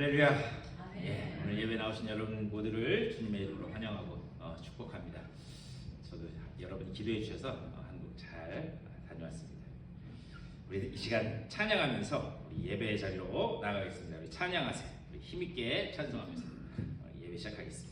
할렐루야. 오늘 예배 나오신 여러분 모두를 주님의 이름으로 환영하고 축복합니다. 저도 여러분이 기도해 주셔서 한국 잘 다녀왔습니다. 우리 이 시간 찬양하면서 우리 예배 자리로 나가겠습니다. 우리 찬양하세요. 우리 힘있게 찬송하면서 예배 시작하겠습니다.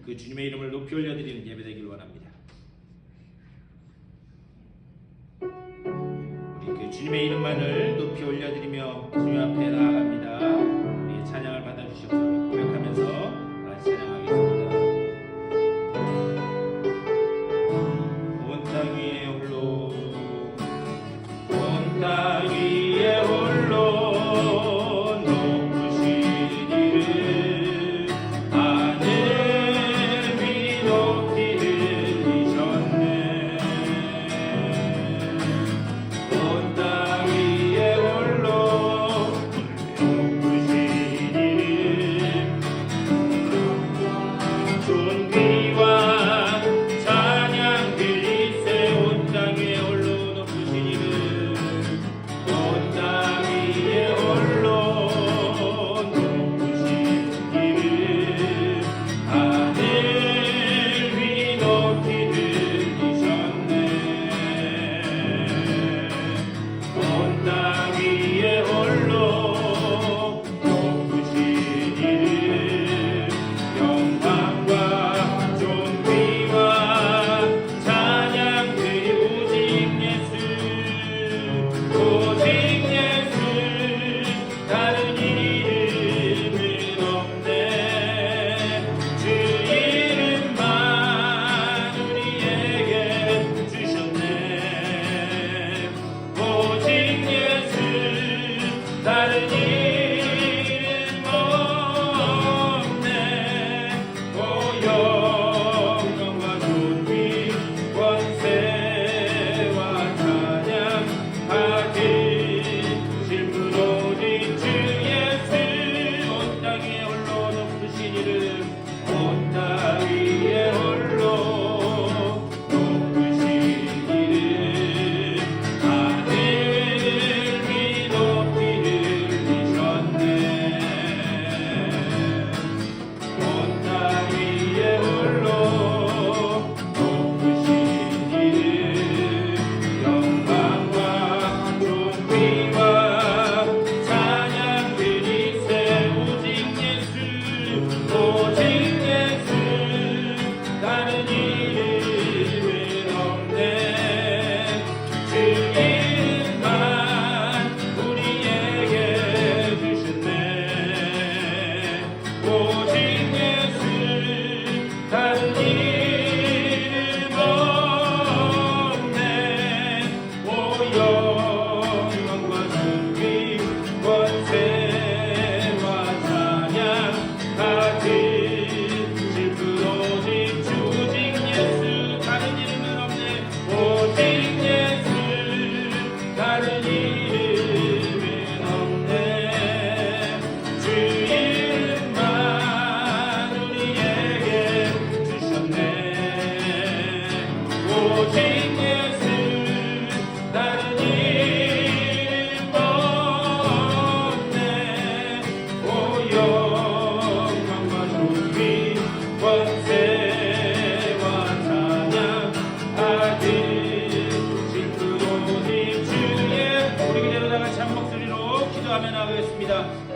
그 주님의 이름을 높이 올려드리는 예배되길 원합니다. 우리 그 주님의 이름만을 높이 올려드리며 주님 앞에 나아갑니다. 우리의 찬양을 받아주시옵소서. 고백하면서 다시 찬양하겠습니다. 온 땅 위에 홀로 온 땅 위에 홀로 온 땅 위에 홀로 높으신 이를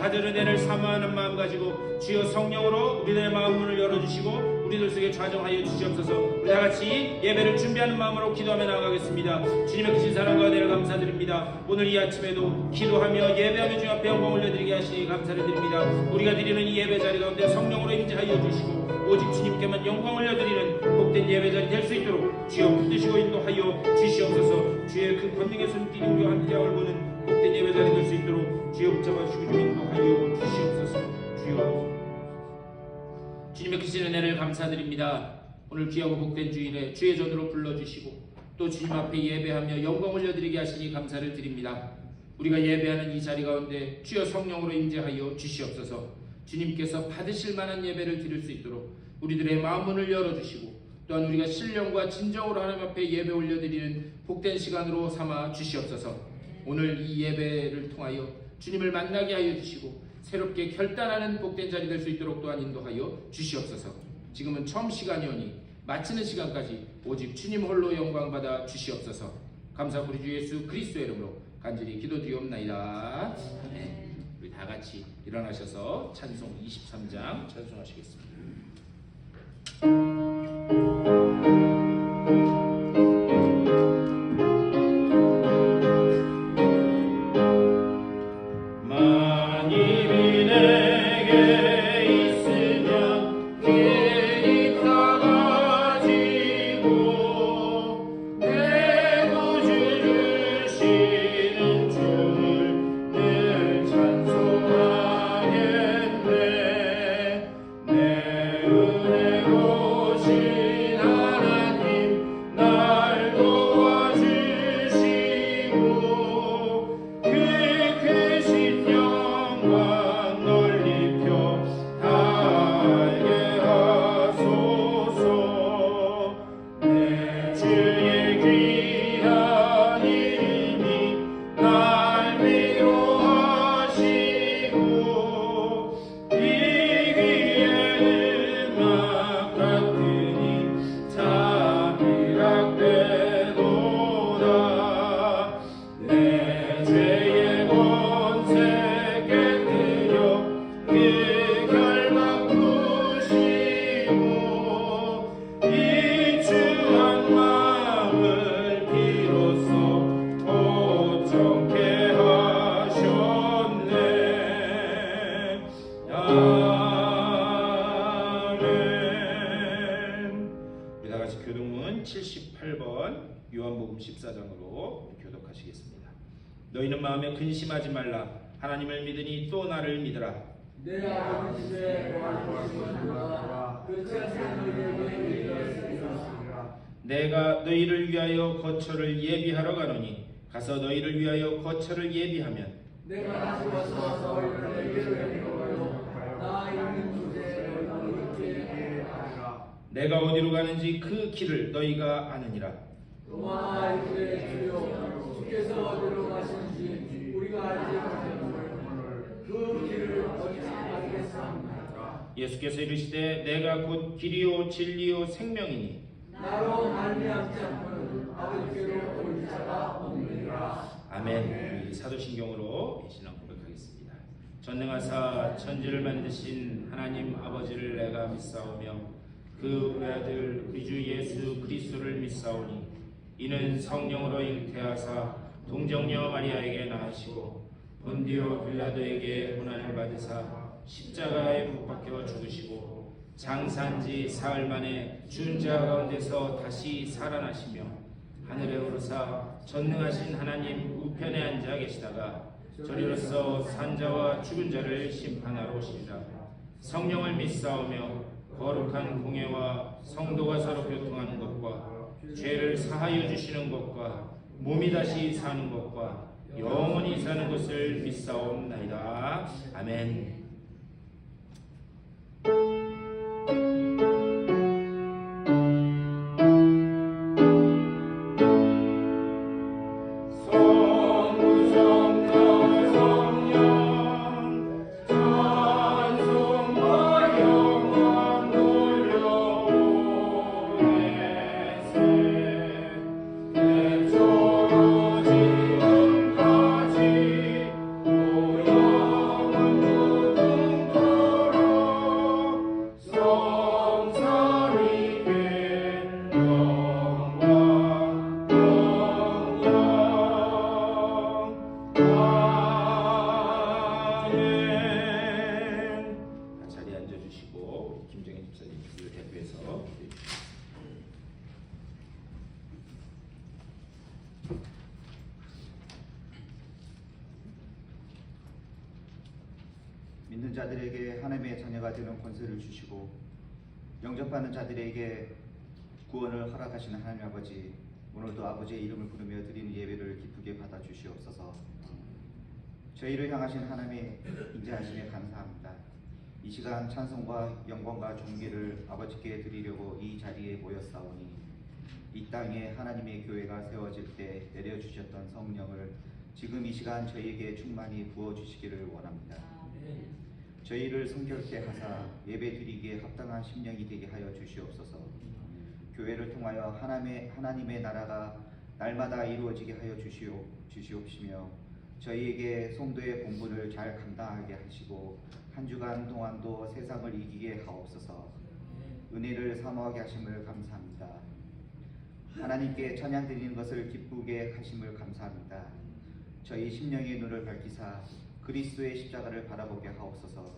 받은 은혜를 사모하는 마음 가지고 주여 성령으로 우리들의 마음 문을 열어주시고 우리들 속에 좌정하여 주시옵소서. 우리 다같이 예배를 준비하는 마음으로 기도하며 나아가겠습니다. 주님의 크신 사랑과 은혜를 감사드립니다. 오늘 이 아침에도 기도하며 예배하며 주 앞에 영광 올려드리게 하시니 감사를 드립니다. 우리가 드리는 이 예배 자리 가운데 성령으로 임재하여 주시고 오직 주님께만 영광 올려드리는 복된 예배 자리 될 수 있도록 주여 붙드시고 인도하여 주시옵소서. 주의 그 권능의 손길이 우리와 함께 얼고는 복된 예배 자리 될 수 있도록 주여 붙잡아 주시고 인도하여 주시옵소서. 주여 주님의 크신 은혜를 감사드립니다. 오늘 귀하고 복된 주일에 주의 전으로 불러주시고 또 주님 앞에 예배하며 영광 올려드리게 하시니 감사를 드립니다. 우리가 예배하는 이 자리 가운데 주여 성령으로 임재하여 주시옵소서. 주님께서 받으실 만한 예배를 드릴 수 있도록 우리들의 마음 문을 열어주시고 또한 우리가 신령과 진정으로 하나님 앞에 예배 올려드리는 복된 시간으로 삼아 주시옵소서. 오늘 이 예배를 통하여 주님을 만나게 하여 주시고 새롭게 결단하는 복된 자리 될 수 있도록 또한 인도하여 주시옵소서. 지금은 처음 시간이오니 마치는 시간까지 오직 주님 홀로 영광받아 주시옵소서. 감사하고 우리 주 예수 그리스도의 이름으로 간절히 기도드리옵나이다. 네, 우리 다 같이 일어나셔서 찬송 23장 찬송하시겠습니다. 교동문 78번 요한복음 14장으로 교독하시겠습니다. 너희는 마음에 근심하지 말라. 하나님을 믿으니 또 나를 믿으라. 내 아버지의 구하시는 그 내가 너희를 위하여 거처를 예비하러 가노니 가서 너희를 위하여 거처를 예비하면 내가 죽어서 너희를 위하여 나 있는 곳에 너희를 있게 하리라. 내가 어디로 가는지 그 길을 너희가 아느니라. 또한 이르되 주여 주께서 어디로 가시는지 우리가 알지 못하노니 그 길을 어찌 알겠사옵나이까. 예수께서 이르시되 내가 곧 길이요 진리요 생명이니 나로 말미암지 않고는 아버지께로 올 자가 없느니라. 아멘. 우리 사도신경으로 신앙 고백하겠습니다. 전능하사 천지를 만드신 하나님 아버지를 내가 믿사오며 그 외아들 우리 주 예수 그리스도를 믿사오니 이는 성령으로 잉태하사 동정녀 마리아에게 낳으시고 본디오 빌라도에게 고난을 받으사 십자가에 못 박혀 죽으시고 장사한지 사흘 만에 죽은 자 가운데서 다시 살아나시며 하늘에 오르사 전능하신 하나님 우편에 앉아 계시다가 저리로서 산자와 죽은 자를 심판하러 오시리라. 성령을 믿사오며 거룩한 공예와 성도가 서로 교통하는 것과 죄를 사하여 주시는 것과 몸이 다시 사는 것과 영원히 사는 것을 믿사옵나이다. 아멘. 오 자들에게 하나님의 자녀가 되는 권세를 주시고 영접하는 자들에게 구원을 허락하시는 하나님 아버지, 오늘도 아버지의 이름을 부르며 드리는 예배를 기쁘게 받아주시옵소서. 저희를 향하신 하나님의 인자하심에 감사합니다. 이 시간 찬송과 영광과 존귀를 아버지께 드리려고 이 자리에 모였사오니 이 땅에 하나님의 교회가 세워질 때 내려주셨던 성령을 지금 이 시간 저희에게 충만히 부어주시기를 원합니다. 저희를 성결케 하사 예배드리기에 합당한 심령이 되게 하여 주시옵소서. 교회를 통하여 하나님의 나라가 날마다 이루어지게 하여 주시옵시며 저희에게 성도의 본분을 잘 감당하게 하시고 한 주간 동안도 세상을 이기게 하옵소서. 은혜를 사모하게 하심을 감사합니다. 하나님께 찬양 드리는 것을 기쁘게 하심을 감사합니다. 저희 심령의 눈을 밝히사 그리스도의 십자가를 바라보게 하옵소서.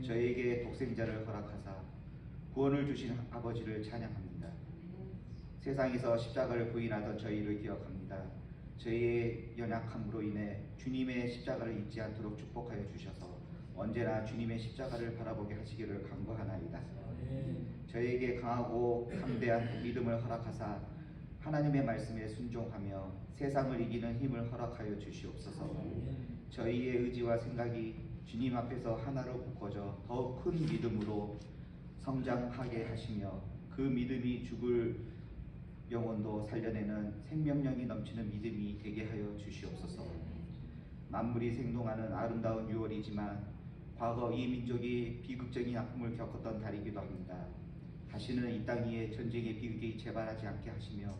저희에게 독생자를 허락하사 구원을 주신 아버지를 찬양합니다. 세상에서 십자가를 부인하던 저희를 기억합니다. 저희의 연약함으로 인해 주님의 십자가를 잊지 않도록 축복하여 주셔서 언제나 주님의 십자가를 바라보게 하시기를 간구하나이다. 저희에게 강하고 담대한 믿음을 허락하사 하나님의 말씀에 순종하며 세상을 이기는 힘을 허락하여 주시옵소서. 저희의 의지와 생각이 주님 앞에서 하나로 묶어져 더욱 큰 믿음으로 성장하게 하시며 그 믿음이 죽을 영혼도 살려내는 생명력이 넘치는 믿음이 되게 하여 주시옵소서. 만물이 생동하는 아름다운 6월이지만 과거 이 민족이 비극적인 아픔을 겪었던 달이기도 합니다. 다시는 이 땅 위에 전쟁의 비극이 재발하지 않게 하시며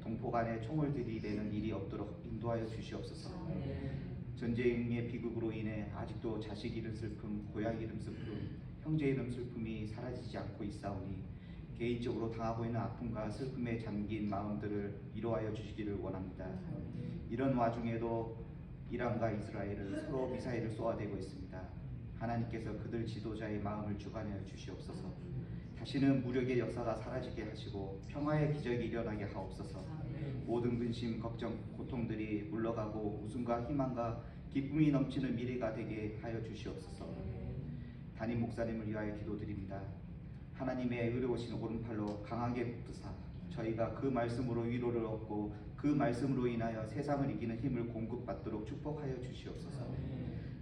동포 간에 총을 들이대는 일이 없도록 인도하여 주시옵소서. 전쟁의 비극으로 인해 아직도 자식 이름 슬픔, 고향 이름 슬픔, 형제 이름 슬픔이 사라지지 않고 있사오니 개인적으로 당하고 있는 아픔과 슬픔에 잠긴 마음들을 위로하여 주시기를 원합니다. 이런 와중에도 이란과 이스라엘은 서로 미사일을 쏘아대고 있습니다. 하나님께서 그들 지도자의 마음을 주관하여 주시옵소서. 다시는 무력의 역사가 사라지게 하시고 평화의 기적이 일어나게 하옵소서. 모든 근심, 걱정, 고통들이 물러가고 웃음과 희망과 기쁨이 넘치는 미래가 되게 하여 주시옵소서. 담임 목사님을 위하여 기도드립니다. 하나님의 의로우신 오른팔로 강하게 붙드사 저희가 그 말씀으로 위로를 얻고 그 말씀으로 인하여 세상을 이기는 힘을 공급받도록 축복하여 주시옵소서.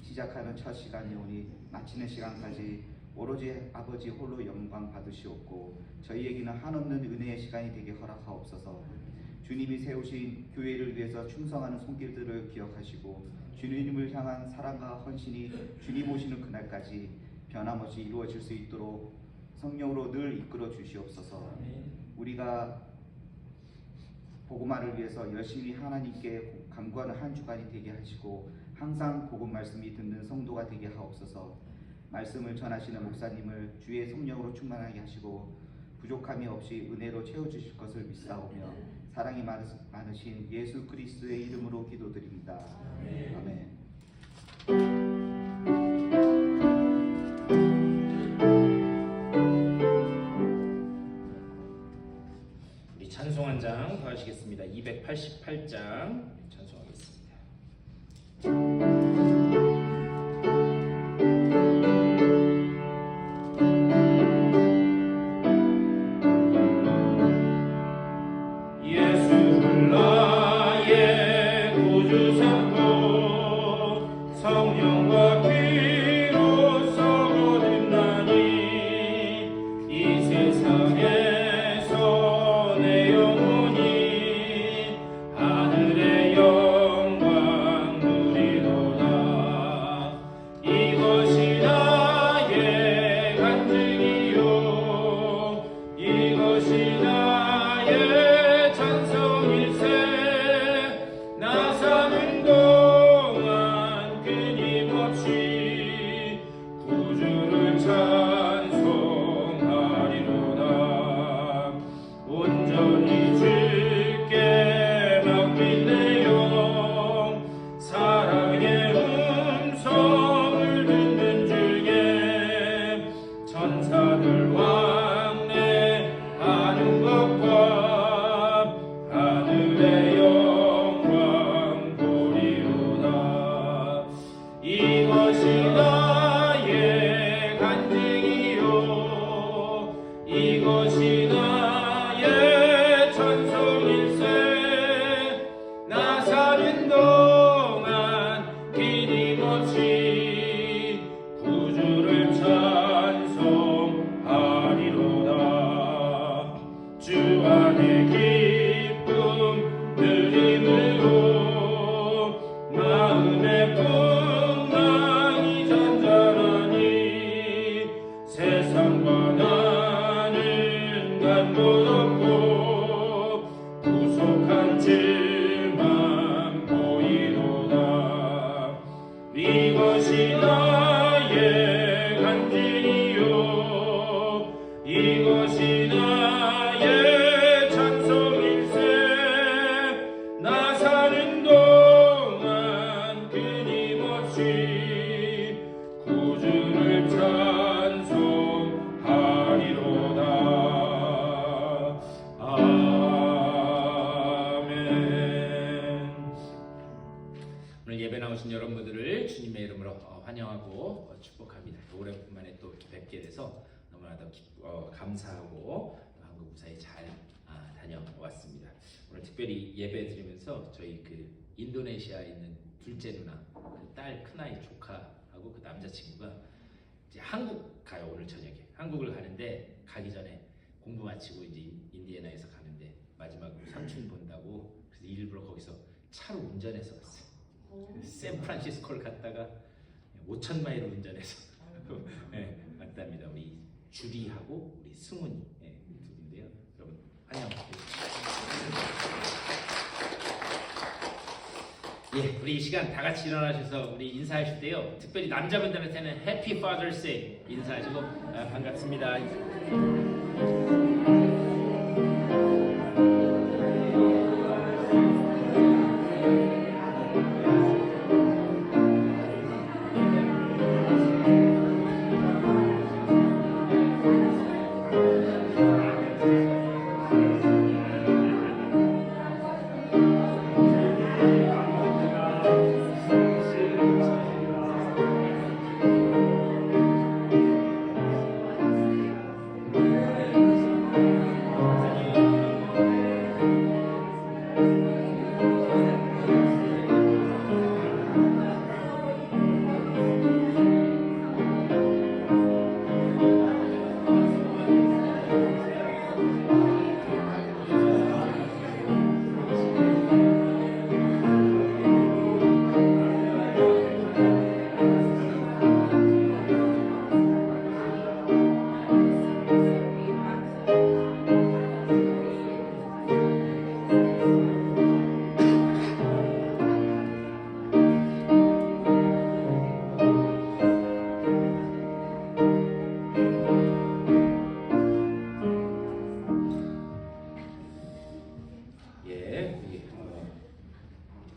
시작하는 첫 시간이 오니 마치는 시간까지 오로지 아버지 홀로 영광 받으시옵고 저희에게는 한없는 은혜의 시간이 되게 허락하옵소서. 주님이 세우신 교회를 위해서 충성하는 손길들을 기억하시고 주님을 향한 사랑과 헌신이 주님 오시는 그날까지 변함없이 이루어질 수 있도록 성령으로 늘 이끌어 주시옵소서. 우리가 복음화를 위해서 열심히 하나님께 간구하는 한 주간이 되게 하시고 항상 복음 말씀이 듣는 성도가 되게 하옵소서. 말씀을 전하시는 목사님을 주의 성령으로 충만하게 하시고 부족함이 없이 은혜로 채워주실 것을 믿사오며 사랑이 많으신 예수 그리스도의 이름으로 기도드립니다. 아멘. 우리 찬송 한 장 더 하시겠습니다. 288장 찬송하겠습니다. 천사들 왕래하는 이름으로 환영하고 축복합니다. 오랜만에 또 뵙게 돼서 너무나도 감사하고 한국 무사히 잘 다녀왔습니다. 오늘 특별히 예배 드리면서 저희 그 인도네시아에 있는 둘째 누나, 딸 큰아이 조카하고 그 남자친구가 이제 한국 가요. 오늘 저녁에 한국을 가는데 가기 전에 공부 마치고 이제 인디애나에서 가는데 마지막으로 삼촌 본다고 그래서 일부러 거기서 차로 운전해서 왔어요. 샌프란시스코를 갔다가 5천 마일을 운전해서 네, 왔답니다. 우리 주리하고 우리 승훈이 둘인데요. 여러분 환영합니다. 예, 우리 이 시간 다 같이 일어나셔서 우리 인사하실 때요. 특별히 남자분들한테는 해피 파더스 데이 인사하시고 반갑습니다.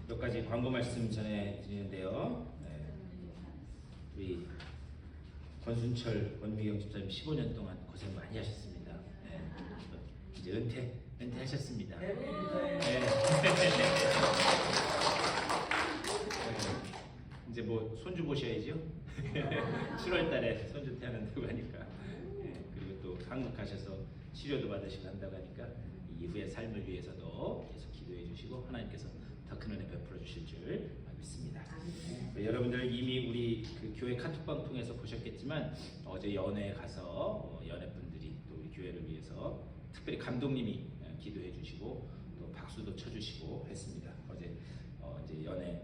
몇 가지 광고 말씀 전해드리는데요. 우리 권순철 원미경 집사님 15년 동안 고생 많이 하셨습니다. 이제 은퇴하셨습니다. 이제 뭐 손주 보셔야죠. 7월달에 손주 태어난다고 하니까. 그리고 또 한국 가셔서 치료도 받으시고 한다고 하니까 이후의 삶을 위해서도 계속 기도해 주시고 하나님께서 더 큰 은혜 베풀어 주실 줄 믿습니다. 여러분들 이미 우리 그 교회 카톡방 통해서 보셨겠지만 어제 연회에 가서 연회분들이 또 우리 교회를 위해서 특별히 감독님이 기도해 주시고 또 박수도 쳐주시고 했습니다. 어제 이제 연회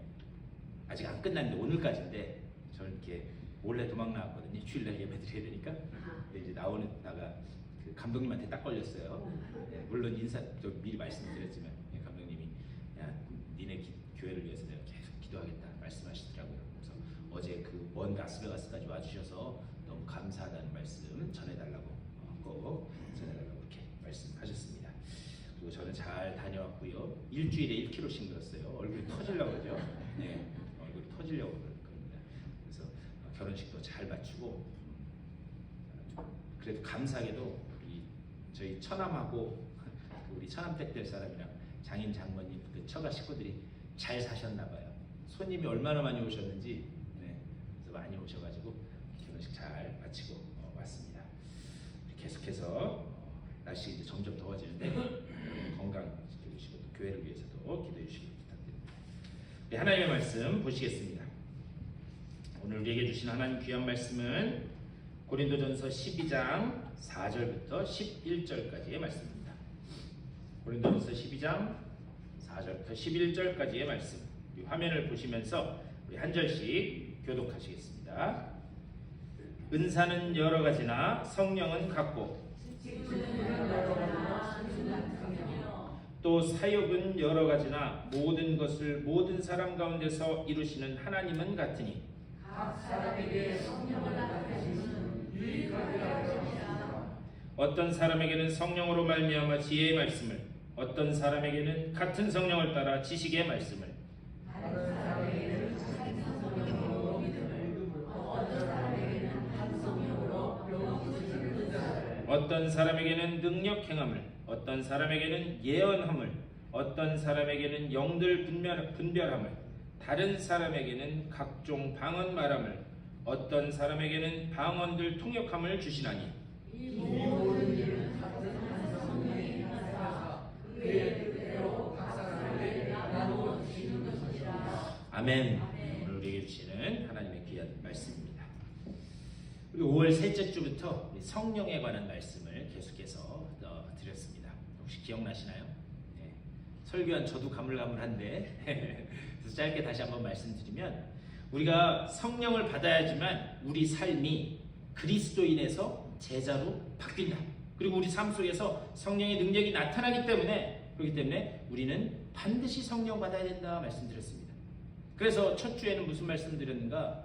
아직 안 끝났는데 오늘까지인데 저는 이렇게 몰래 도망 나왔거든요. 주일날 예배 드려야 되니까. 근데 이제 나가 그 감독님한테 딱 걸렸어요. 물론 인사 미리 말씀드렸지만 감독님이 야 니네 교회를 위해서 내가 계속 기도하겠다 말씀하시더라고요. 그래서 어제 그 먼 라스베가스까지 와주셔서 너무 감사하다는 말씀 전해달라고 꼭 전해달라고 이렇게 말씀하셨습니다. 그리고 저는 잘 다녀왔고요. 일주일에 1kg씩 늘었어요. 얼굴이 터지려고 그러죠. 네, 얼굴이 터지려고 그럽니다. 그래서 결혼식도 잘 마치고 그래도 감사하게도 저희 처남하고 우리 처남댁 될 사람이랑 장인 장모님 그 처가 식구들이 잘 사셨나 봐요. 손님이 얼마나 많이 오셨는지 그래서 많이 오셔가지고 결혼식 잘 마치고 왔습니다. 계속해서 날씨 이제 점점 더워지는데 건강 지켜주시고 또 교회를 위해서도 기도해 주시기 부탁드립니다. 네, 하나님의 말씀 보시겠습니다. 오늘 우리에게 주신 하나님 귀한 말씀은 고린도전서 12장 4절부터 11절까지의 말씀입니다. 고린도전서 12장 4절부터 11절까지의 말씀. 이 화면을 보시면서 우리 한 절씩 교독하시겠습니다. 은사는 여러 가지나 성령은 같고 또 사역은 여러 가지나 모든 것을 모든 사람 가운데서 이루시는 하나님은 같으니 각 사람에게 성령을 나타내시는 유익하게 하시니라. 어떤 사람에게는 성령으로 말미암아 지혜의 말씀을, 어떤 사람에게는 같은 성령을 따라 지식의 말씀을, 다른 사람에게는 같은 성령으로 믿음을, 어떤 사람에게는 한 성령으로 영주시는 은사를, 어떤 사람에게는 능력 행함을, 어떤 사람에게는 예언함을, 어떤 사람에게는 영들 분별함을, 다른 사람에게는 각종 방언 말함을, 어떤 사람에게는 방언들 통역함을 주시나니 이 모든 일은 같은 한 성령이 하사 그의 뜻대로 각 사람에게 나누어 주시는 것이라. 아멘. 오늘 우리에게 주시는 하나님의 귀한 말씀입니다. 우리 5월 셋째 주부터 성령에 관한 말씀을 계속해서 드렸습니다. 혹시 기억나시나요? 네. 설교한 저도 가물가물한데 그래서 짧게 다시 한번 말씀드리면, 우리가 성령을 받아야지만 우리 삶이 그리스도인에서 제자로 바뀐다. 그리고 우리 삶 속에서 성령의 능력이 나타나기 때문에, 그렇기 때문에 우리는 반드시 성령 받아야 된다 말씀드렸습니다. 그래서 첫 주에는 무슨 말씀 드렸는가?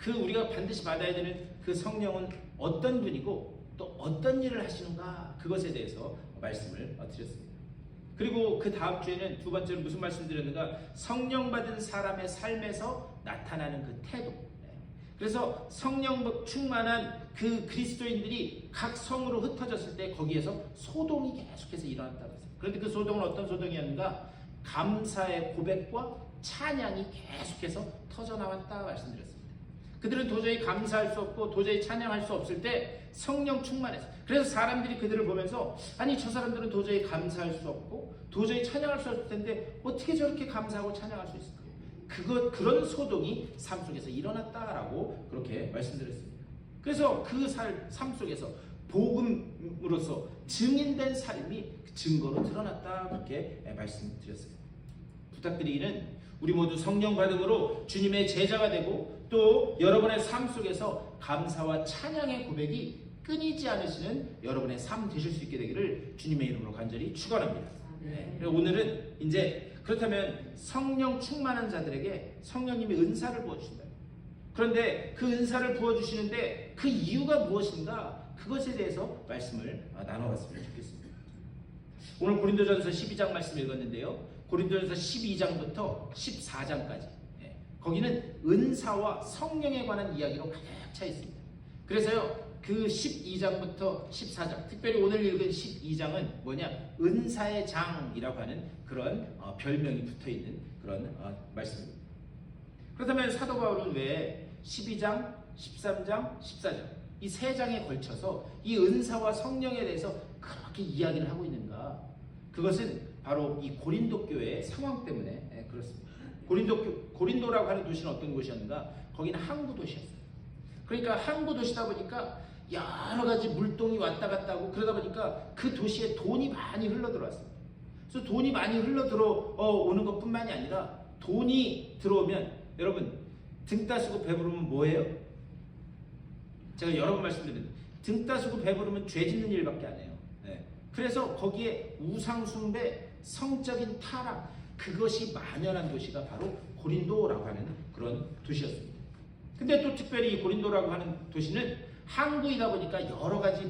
우리가 반드시 받아야 되는 그 성령은 어떤 분이고 또 어떤 일을 하시는가, 그것에 대해서 말씀을 드렸습니다. 그리고 그 다음 주에는 두 번째로 무슨 말씀 드렸는가? 성령 받은 사람의 삶에서 나타나는 그 태도. 그래서 성령 충만한 그 그리스도인들이 각 성으로 흩어졌을 때 거기에서 소동이 계속해서 일어났다고 했어요. 그런데 그 소동은 어떤 소동이었는가? 감사의 고백과 찬양이 계속해서 터져나왔다 말씀드렸습니다. 그들은 도저히 감사할 수 없고 도저히 찬양할 수 없을 때 성령 충만해서, 그래서 사람들이 그들을 보면서, 아니 저 사람들은 도저히 감사할 수 없고 도저히 찬양할 수 없을 텐데 어떻게 저렇게 감사하고 찬양할 수 있을까? 그런 소동이 삶 속에서 일어났다라고 그렇게 말씀드렸습니다. 그래서 그 삶 속에서 복음으로서 증인된 삶이 증거로 드러났다, 그렇게 말씀드렸어요. 부탁드리기는, 우리 모두 성령 받음으로 주님의 제자가 되고 또 여러분의 삶 속에서 감사와 찬양의 고백이 끊이지 않으시는 여러분의 삶 되실 수 있게 되기를 주님의 이름으로 간절히 축원합니다. 네. 오늘은 이제 그렇다면 성령 충만한 자들에게 성령님이 은사를 부어주신다. 그런데 그 은사를 부어주시는데 그 이유가 무엇인가, 그것에 대해서 말씀을 나눠봤으면 좋겠습니다. 오늘 고린도전서 12장 말씀 읽었는데요, 고린도전서 12장부터 14장까지 거기는 은사와 성령에 관한 이야기로 가득 차 있습니다. 그래서요, 그 12장부터 14장, 특별히 오늘 읽은 12장은 뭐냐? 은사의 장이라고 하는 그런 별명이 붙어있는 그런 말씀입니다. 그렇다면 사도 바울은 왜 12장, 13장, 14장 이 세 장에 걸쳐서 이 은사와 성령에 대해서 그렇게 이야기를 하고 있는가? 그것은 바로 이 고린도 교회의 상황 때문에 그렇습니다. 고린도라고 하는 도시는 어떤 곳이었는가? 거기는 항구 도시였어요. 그러니까 항구 도시다 보니까 여러 가지 물동이 왔다 갔다 하고, 그러다 보니까 그 도시에 돈이 많이 흘러들어왔어요. 그래서 돈이 많이 흘러들어오는 것뿐만이 아니라, 돈이 들어오면 여러분 등 따시고 배부르면 뭐예요? 제가 여러 번 말씀드렸는데, 등 따시고 배부르면 죄 짓는 일밖에 안 해요. 네. 그래서 거기에 우상숭배, 성적인 타락, 그것이 만연한 도시가 바로 고린도라고 하는 그런 도시였습니다. 근데 또 특별히 이 고린도라고 하는 도시는 항구이다 보니까 여러 가지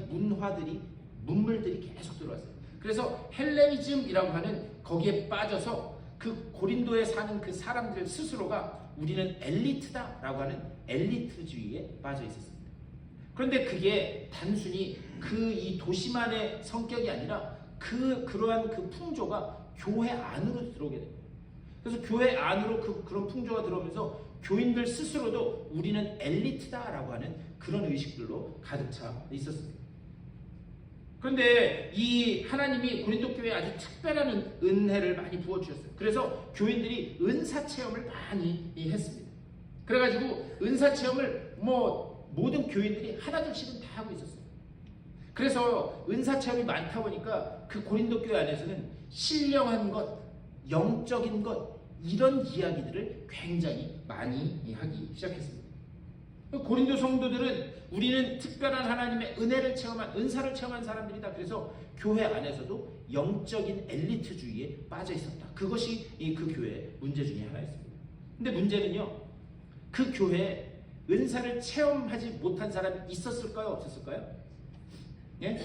문물들이 계속 들어왔어요. 그래서 헬레니즘이라고 하는 거기에 빠져서 그 고린도에 사는 그 사람들 스스로가 우리는 엘리트다라고 하는 엘리트주의에 빠져 있었습니다. 그런데 그게 단순히 이 도시만의 성격이 아니라 그러한 그 풍조가 교회 안으로 들어오게 됩니다. 그래서 교회 안으로 그런 풍조가 들어오면서 교인들 스스로도 우리는 엘리트다라고 하는 그런 의식들로 가득 차 있었습니다. 그런데 이 하나님이 고린도 교회에 아주 특별한 은혜를 많이 부어주셨어요. 그래서 교인들이 은사 체험을 많이 했습니다. 그래가지고 은사 체험을 모든 교인들이 하나둘씩은 다 하고 있었어요. 그래서 은사 체험이 많다 보니까 그 고린도 교회 안에서는 신령한 것, 영적인 것, 이런 이야기들을 굉장히 많이 하기 시작했습니다. 고린도 성도들은 우리는 특별한 하나님의 은혜를 체험한, 은사를 체험한 사람들이다. 그래서 교회 안에서도 영적인 엘리트주의에 빠져 있었다. 그것이 그 교회의 문제 중에 하나였습니다. 근데 문제는요, 그 교회에 은사를 체험하지 못한 사람이 있었을까요? 없었을까요? 예?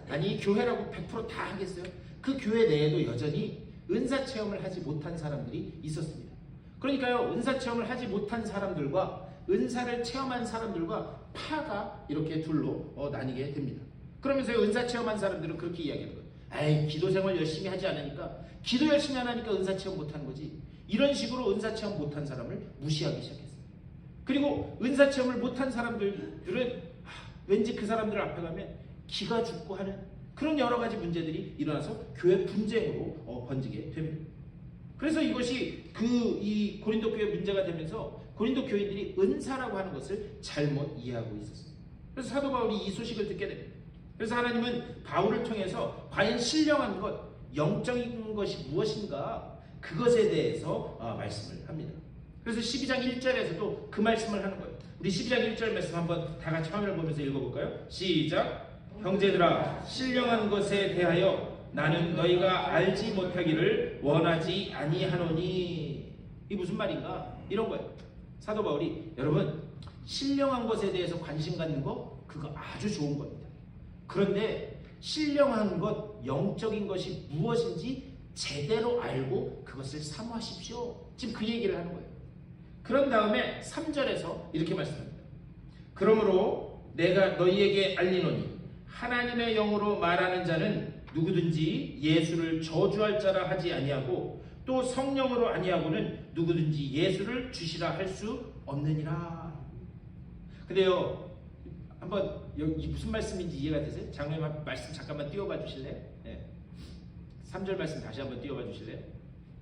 아니, 교회라고 100% 다 하겠어요? 그 교회 내에도 여전히 은사 체험을 하지 못한 사람들이 있었습니다. 그러니까요, 은사 체험을 하지 못한 사람들과 은사를 체험한 사람들과 파가 이렇게 둘로 나뉘게 됩니다. 그러면서 은사 체험한 사람들은 그렇게 이야기하는 거예요. 에이, 기도 생활 열심히 하지 않으니까, 기도 열심히 안 하니까 은사 체험 못하는 거지. 이런 식으로 은사체험 못한 사람을 무시하기 시작했어요. 그리고 은사체험을 못한 사람들은 왠지 그 사람들 앞에 가면 기가 죽고 하는 그런 여러 가지 문제들이 일어나서 교회 분쟁으로 번지게 됩니다. 그래서 이것이 이 고린도 교회 문제가 되면서 고린도 교인들이 은사라고 하는 것을 잘못 이해하고 있었어요. 그래서 사도 바울이 이 소식을 듣게 됩니다. 그래서 하나님은 바울을 통해서 과연 신령한 것, 영적인 것이 무엇인가 그것에 대해서 말씀을 합니다. 그래서 12장 1절에서도 그 말씀을 하는 거예요. 우리 12장 1절 말씀 한번 다 같이 화면을 보면서 읽어볼까요? 시작! 형제들아, 신령한 것에 대하여 나는 너희가 알지 못하기를 원하지 아니하노니. 이 무슨 말인가? 이런 거예요. 사도 바울이 여러분 신령한 것에 대해서 관심 갖는 거 그거 아주 좋은 겁니다. 그런데 신령한 것, 영적인 것이 무엇인지 제대로 알고 그것을 사모하십시오. 지금 그 얘기를 하는 거예요. 그런 다음에 3절에서 이렇게 말씀합니다. 그러므로 내가 너희에게 알리노니 하나님의 영으로 말하는 자는 누구든지 예수를 저주할 자라 하지 아니하고 또 성령으로 아니하고는 누구든지 예수를 주시라 할 수 없느니라. 근데요, 한번 여기 무슨 말씀인지 이해가 되세요? 장로님 말씀 잠깐만 띄워봐 주실래요? 네. 3절 말씀 다시 한번 띄워봐 주실래요?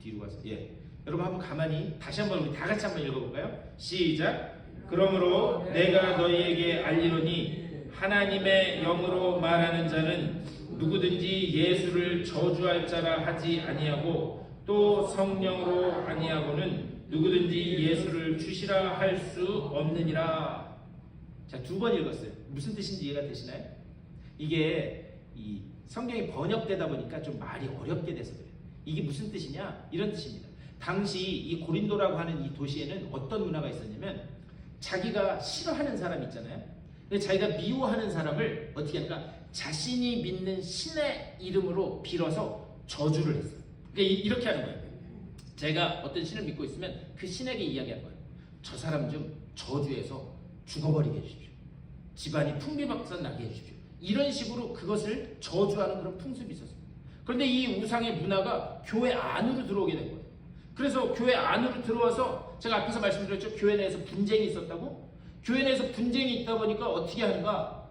뒤로 가서. 예. 여러분 한번 가만히 다시 한번 우리 다 같이 한번 읽어볼까요? 시작. 그러므로 내가 너희에게 알리노니 하나님의 영으로 말하는 자는 누구든지 예수를 저주할 자라 하지 아니하고 또 성령으로 아니하고는 누구든지 예수를 주시라 할 수 없느니라. 자, 2번 읽었어요. 무슨 뜻인지 이해가 되시나요? 이게 이 성경이 번역되다 보니까 좀 말이 어렵게 돼서 그래요. 이게 무슨 뜻이냐? 이런 뜻입니다. 당시 이 고린도라고 하는 이 도시에는 어떤 문화가 있었냐면 자기가 싫어하는 사람 있잖아요. 근데 자기가 미워하는 사람을 어떻게 할까? 자신이 믿는 신의 이름으로 빌어서 저주를 했어요. 그러니까 이렇게 하는 거예요. 제가 어떤 신을 믿고 있으면 그 신에게 이야기하는 거예요. 저 사람 좀 저주해서 죽어버리게 해주십시오. 집안이 풍비박산 나게 해주십시오. 이런 식으로 그것을 저주하는 그런 풍습이 있었어요. 그런데 이 우상의 문화가 교회 안으로 들어오게 된 거예요. 그래서 교회 안으로 들어와서 제가 앞에서 말씀드렸죠. 교회 내에서 분쟁이 있었다고? 교회 내에서 분쟁이 있다 보니까 어떻게 하는가?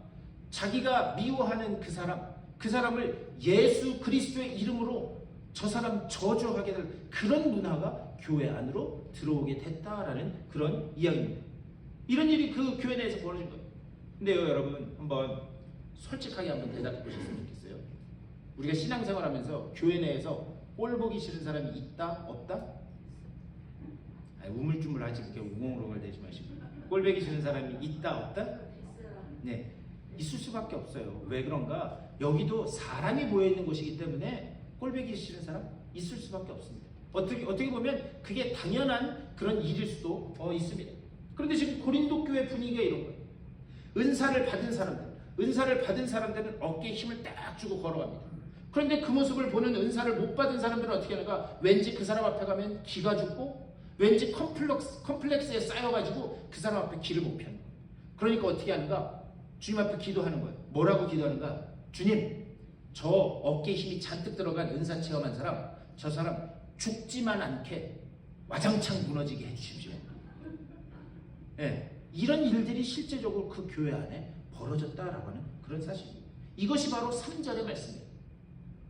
자기가 미워하는 그 사람을 예수 그리스도의 이름으로 저 사람 저주하게 될 그런 문화가 교회 안으로 들어오게 됐다라는 그런 이야기입니다. 이런 일이 그 교회 내에서 벌어진 거예요. 근데요, 여러분 한번 솔직하게 한번 대답해 보셨으면 좋겠어요. 우리가 신앙생활하면서 교회 내에서 꼴 보기 싫은 사람이 있다? 없다? 아니, 우물쭈물하지 그렇게 우엉우엉을 대지 마시고. 꼴 보기 싫은 사람이 있다? 없다? 네, 있을 수밖에 없어요. 왜 그런가? 여기도 사람이 모여있는 곳이기 때문에 꼴 보기 싫은 사람 있을 수밖에 없습니다. 어떻게 보면 그게 당연한 그런 일일 수도 있습니다. 그런데 지금 고린도 교회 분위기가 이런 거예요. 은사를 받은 사람들은 어깨에 힘을 딱 주고 걸어갑니다. 그런데 그 모습을 보는 은사를 못 받은 사람들은 어떻게 하는가? 왠지 그 사람 앞에 가면 기가 죽고 왠지 컴플렉스에 쌓여가지고 그 사람 앞에 길을 못 펴는 거예요. 그러니까 어떻게 하는가? 주님 앞에 기도하는 거예요. 뭐라고 기도하는가? 주님, 저 어깨에 힘이 잔뜩 들어간 은사 체험한 사람, 저 사람 죽지만 않게 와장창 무너지게 해주십시오. 네, 이런 일들이 실제적으로 그 교회 안에 벌어졌다라고 하는 그런 사실입니다. 이것이 바로 3절의 말씀이에요.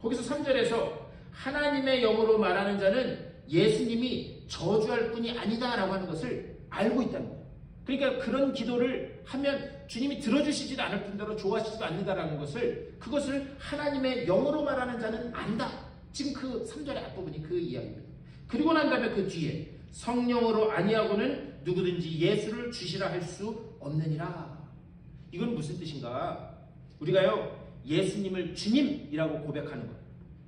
거기서 3절에서 하나님의 영으로 말하는 자는 예수님이 저주할 뿐이 아니다라고 하는 것을 알고 있다는 거예요. 그러니까 그런 기도를 하면 주님이 들어주시지도 않을 뿐더러 좋아하시지도 않는다라는 것을, 그것을 하나님의 영으로 말하는 자는 안다. 지금 그 3절의 앞부분이 그 이야기입니다. 그리고 난 다음에 그 뒤에 성령으로 아니하고는 누구든지 예수를 주시라 할 수 없느니라. 이건 무슨 뜻인가? 우리가요 예수님을 주님이라고 고백하는 거예요.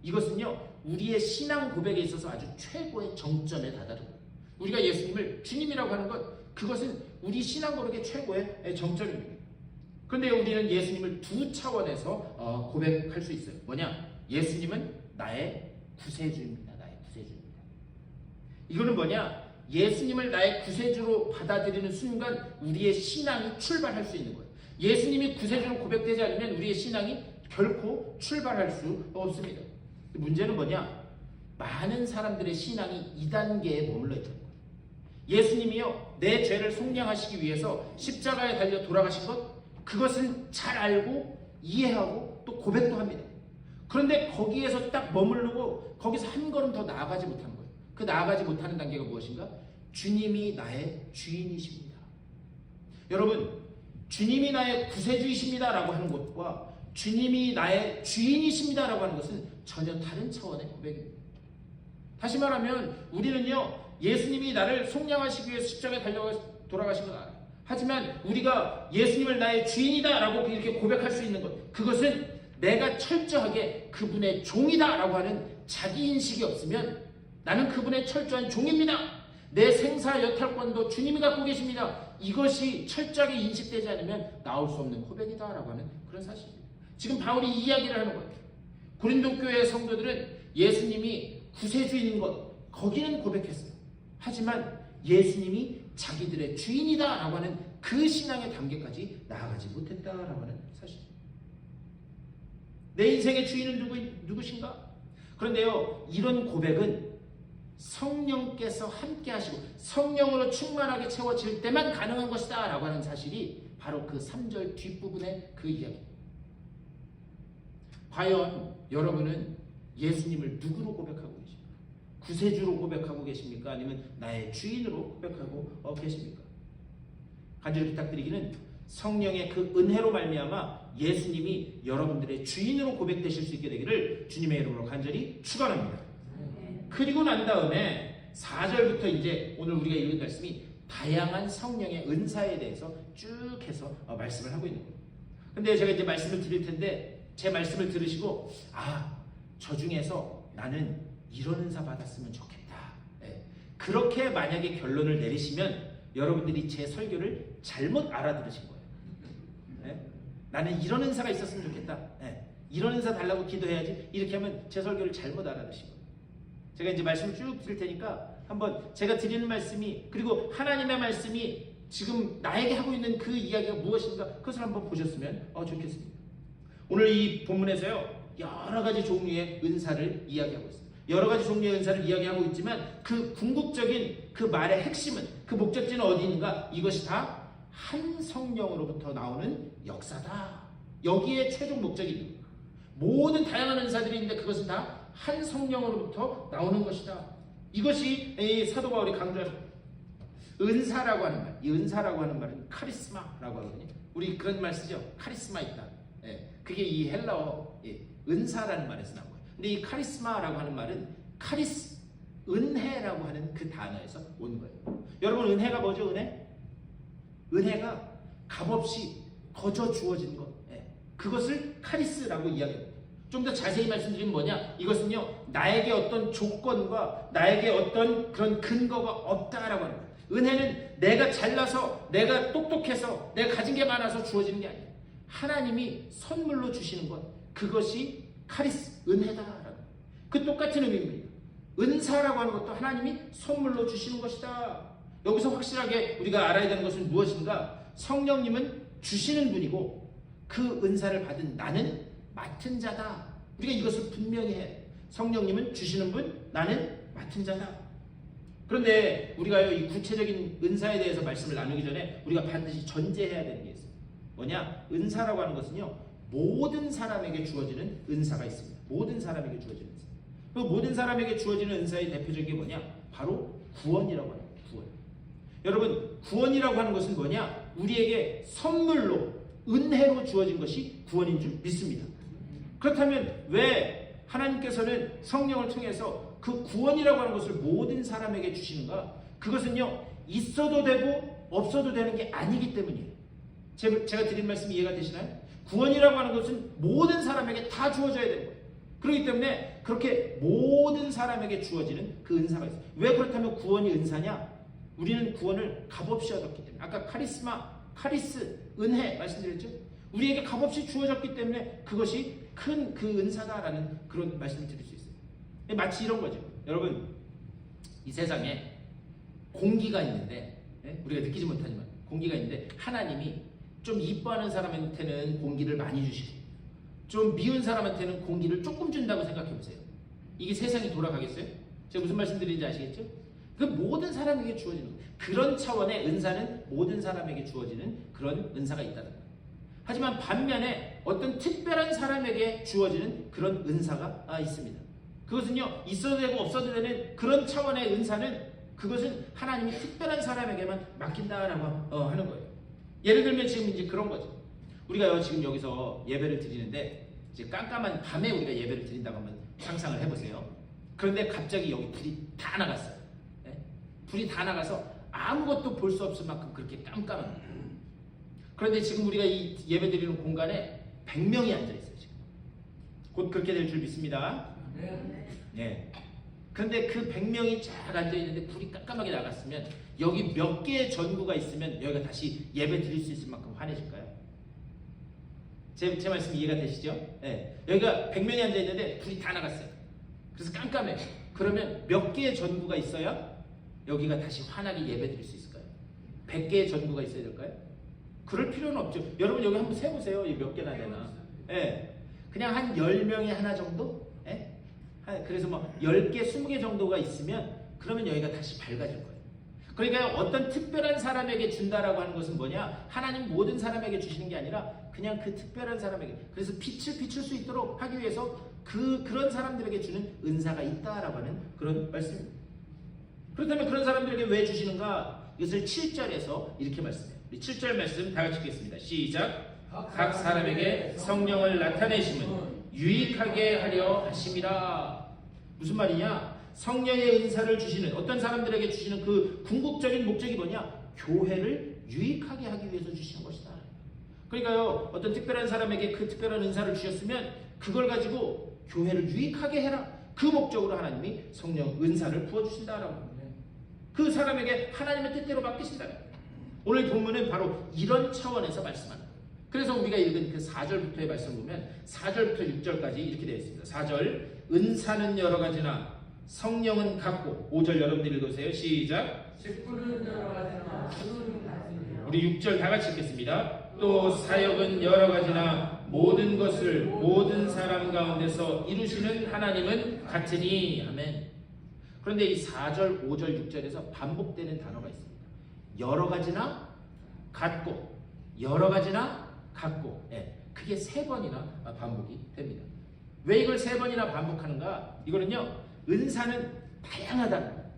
이것은요 우리의 신앙 고백에 있어서 아주 최고의 정점에 다다른 거예요. 우리가 예수님을 주님이라고 하는 것, 그것은 우리 신앙 고백의 최고의 정점입니다. 그런데 우리는 예수님을 두 차원에서 고백할 수 있어요. 뭐냐? 예수님은 나의 구세주입니다. 나의 구세주입니다. 이거는 뭐냐? 예수님을 나의 구세주로 받아들이는 순간 우리의 신앙이 출발할 수 있는 거예요. 예수님이 구세주로 고백되지 않으면 우리의 신앙이 결코 출발할 수 없습니다. 문제는 뭐냐? 많은 사람들의 신앙이 2단계에 머물러 있는 거예요. 예수님이요, 내 죄를 속량하시기 위해서 십자가에 달려 돌아가신 것, 그것은 잘 알고 이해하고 또 고백도 합니다. 그런데 거기에서 딱 머무르고 거기서 한 걸음 더 나아가지 못하는 거예요. 그 나아가지 못하는 단계가 무엇인가? 주님이 나의 주인이십니다. 여러분, 주님이 나의 구세주이십니다 라고 하는 것과 주님이 나의 주인이십니다 라고 하는 것은 전혀 다른 차원의 고백입니다. 다시 말하면 우리는요, 예수님이 나를 속량하시기 위해서 십자가에 달려 돌아가신 건 알아요. 하지만 우리가 예수님을 나의 주인이다 라고 이렇게 고백할 수 있는 것, 그것은 내가 철저하게 그분의 종이다 라고 하는 자기인식이 없으면, 나는 그분의 철저한 종입니다, 내 생사 여탈권도 주님이 갖고 계십니다, 이것이 철저하게 인식되지 않으면 나올 수 없는 고백이다 라고 하는 그런 사실입니다. 지금 바울이 이 이야기를 하는 거예요. 고린도 교회의 성도들은 예수님이 구세주인 것, 거기는 고백했어요. 하지만 예수님이 자기들의 주인이다 라고 하는 그 신앙의 단계까지 나아가지 못했다 라고 하는 사실입니다. 내 인생의 주인은 누구신가? 그런데요, 이런 고백은 성령께서 함께 하시고 성령으로 충만하게 채워질 때만 가능한 것이다 라고 하는 사실이 바로 그 3절 뒷부분의 그 이야기입니다. 과연 여러분은 예수님을 누구로 고백하고 계십니까? 구세주로 고백하고 계십니까? 아니면 나의 주인으로 고백하고 계십니까? 간절히 부탁드리기는 성령의 그 은혜로 말미암아 예수님이 여러분들의 주인으로 고백되실 수 있게 되기를 주님의 이름으로 간절히 축원합니다. 그리고 난 다음에 4절부터 이제 오늘 우리가 읽은 말씀이 다양한 성령의 은사에 대해서 쭉 해서 말씀을 하고 있는 거예요. 근데 제가 이제 말씀을 드릴 텐데 제 말씀을 들으시고 저 중에서 나는 이런 은사 받았으면 좋겠다, 그렇게 만약에 결론을 내리시면 여러분들이 제 설교를 잘못 알아들으신 거예요. 나는 이런 은사가 있었으면 좋겠다, 이런 은사 달라고 기도해야지, 이렇게 하면 제 설교를 잘못 알아들으신 거예요. 제가 이제 말씀을 쭉 드릴 테니까 한번 제가 드리는 말씀이, 그리고 하나님의 말씀이 지금 나에게 하고 있는 그 이야기가 무엇인가, 그것을 한번 보셨으면 좋겠습니다. 오늘 이 본문에서요, 여러 가지 종류의 은사를 이야기하고 있습니다. 여러 가지 종류의 은사를 이야기하고 있지만 그 궁극적인 그 말의 핵심은, 그 목적지는 어디 있는가? 이것이 다 한 성령으로부터 나오는 역사다. 여기에 최종 목적이 있는 거예요. 모든 다양한 은사들이 있는데 그것은 다 한 성령으로부터 나오는 것이다. 이것이 사도 바울이 강조하는 은사라고 하는 말. 이 은사라고 하는 말은 카리스마라고 하거든요. 우리 그런 말 쓰죠. 카리스마 있다. 그게 이 헬라어 은사라는 말에서 나온 거예요. 근데 이 카리스마라고 하는 말은 은혜라고 하는 그 단어에서 온 거예요. 여러분, 은혜가 뭐죠? 은혜가 값없이 거저 주어진 것. 그것을 카리스라고 이야기합니다. 좀 더 자세히 말씀드리면 뭐냐? 이것은요, 나에게 어떤 조건과 나에게 어떤 그런 근거가 없다라고 하는 거예요. 은혜는 내가 잘나서, 내가 똑똑해서, 내가 가진 게 많아서 주어지는 게 아니에요. 하나님이 선물로 주시는 것, 그것이 은혜다라고. 그 똑같은 의미입니다. 은사라고 하는 것도 하나님이 선물로 주시는 것이다. 여기서 확실하게 우리가 알아야 되는 것은 무엇인가? 성령님은 주시는 분이고 그 은사를 받은 나는 맡은 자다. 우리가 이것을 분명히 해. 성령님은 주시는 분, 나는 맡은 자다. 그런데 우리가요, 이 구체적인 은사에 대해서 말씀을 나누기 전에 우리가 반드시 전제해야 되는 게 있어요. 뭐냐? 은사라고 하는 것은요, 모든 사람에게 주어지는 은사가 있습니다. 모든 사람에게 주어지는 은사. 그 모든 사람에게 주어지는 은사의 대표적인 게 뭐냐? 바로 구원이라고 하는 거예요. 구원. 여러분, 구원이라고 하는 것은 뭐냐? 우리에게 선물로, 은혜로 주어진 것이 구원인 줄 믿습니다. 그렇다면 왜 하나님께서는 성령을 통해서 그 구원이라고 하는 것을 모든 사람에게 주시는가? 그것은요, 있어도 되고 없어도 되는 게 아니기 때문이에요. 제가 드린 말씀이 이해가 되시나요? 구원이라고 하는 것은 모든 사람에게 다 주어져야 되는 거예요. 그렇기 때문에 그렇게 모든 사람에게 주어지는 그 은사가 있어요. 왜 그렇다면 구원이 은사냐? 우리는 구원을 값없이 얻었기 때문에. 아까 은혜 말씀드렸죠? 우리에게 값없이 주어졌기 때문에 그것이 큰 그 은사다라는 그런 말씀을 드릴 수 있어요. 마치 이런 거죠. 여러분, 이 세상에 공기가 있는데, 우리가 느끼지 못하지만 공기가 있는데, 하나님이 좀 이뻐하는 사람한테는 공기를 많이 주시고 좀 미운 사람한테는 공기를 조금 준다고 생각해 보세요. 이게 세상이 돌아가겠어요? 제가 무슨 말씀 드리는지 아시겠죠? 그 모든 사람에게 주어지는 거예요. 그런 차원의 은사는 모든 사람에게 주어지는 그런 은사가 있다는 거예요. 하지만 반면에 어떤 특별한 사람에게 주어지는 그런 은사가 있습니다. 그것은요, 있어도 되고 없어도 되는 그런 차원의 은사는 그것은 하나님이 특별한 사람에게만 맡긴다라고 하는 거예요. 예를 들면 지금 이제 그런 거죠. 우리가 지금 여기서 예배를 드리는데 이제 깜깜한 밤에 우리가 예배를 드린다고 한번 상상을 해보세요. 그런데 갑자기 여기 불이 다 나갔어요. 네? 불이 다 나가서 아무것도 볼 수 없을 만큼 그렇게 깜깜한 거예요. 그런데 지금 우리가 이 예배 드리는 공간에 100명이 앉아있어요. 지금 곧 그렇게 될 줄 믿습니다. 네. 그런데 그 100명이 쫙 앉아있는데 불이 깜깜하게 나갔으면 여기 몇 개의 전구가 있으면 여기가 다시 예배 드릴 수 있을 만큼 환해질까요? 제 말씀 이해가 되시죠? 네. 여기가 100명이 앉아있는데 불이 다 나갔어요. 그래서 깜깜해요. 그러면 몇 개의 전구가 있어야 여기가 다시 환하게 예배 드릴 수 있을까요? 100개의 전구가 있어야 될까요? 그럴 필요는 없죠. 여러분 여기 한번 세보세요. 몇 개나 되나. 네. 그냥 한 10명에 하나 정도? 네? 그래서 뭐 10개, 20개 정도가 있으면 그러면 여기가 다시 밝아질 거예요. 그러니까 어떤 특별한 사람에게 준다라고 하는 것은 뭐냐? 하나님 모든 사람에게 주시는 게 아니라 그냥 그 특별한 사람에게, 그래서 빛을 비출 수 있도록 하기 위해서 그런 사람들에게 주는 은사가 있다라고 하는 그런 말씀입니다. 그렇다면 그런 사람들에게 왜 주시는가? 이것을 7절에서 이렇게 말씀해요. 우리 7절 말씀 다 같이 읽겠습니다. 시작. 각 사람에게 성령을 나타내심은 유익하게 하려 하심이라. 무슨 말이냐? 성령의 은사를 주시는, 어떤 사람들에게 주시는 그 궁극적인 목적이 뭐냐? 교회를 유익하게 하기 위해서 주시는 것이다. 그러니까요, 어떤 특별한 사람에게 그 특별한 은사를 주셨으면 그걸 가지고 교회를 유익하게 해라. 그 목적으로 하나님이 성령 은사를 부어주신다라고 합니다. 그 사람에게 하나님의 뜻대로 맡기신다. 오늘 본문은 바로 이런 차원에서 말씀합니다. 그래서 우리가 읽은 그 4절부터의 말씀 보면 4절부터 6절까지 이렇게 되어 있습니다. 4절, 은사는 여러 가지나 성령은 같고. 5절 여러분들 읽으세요. 시작. 직분은 여러 가지나 주는 같으니라. 우리 6절 다 같이 읽겠습니다. 또 사역은 여러 가지나 모든 것을 모든 사람 가운데서 이루시는 하나님은 같으니. 아멘. 그런데 이 4절, 5절, 6절에서 반복되는 단어가 있습니다. 여러 가지나 같고, 여러 가지나 같고. 예, 그게 3번이나 반복이 됩니다. 왜 이걸 3번이나 반복하는가? 이거는요, 은사는 다양하다는 거예요.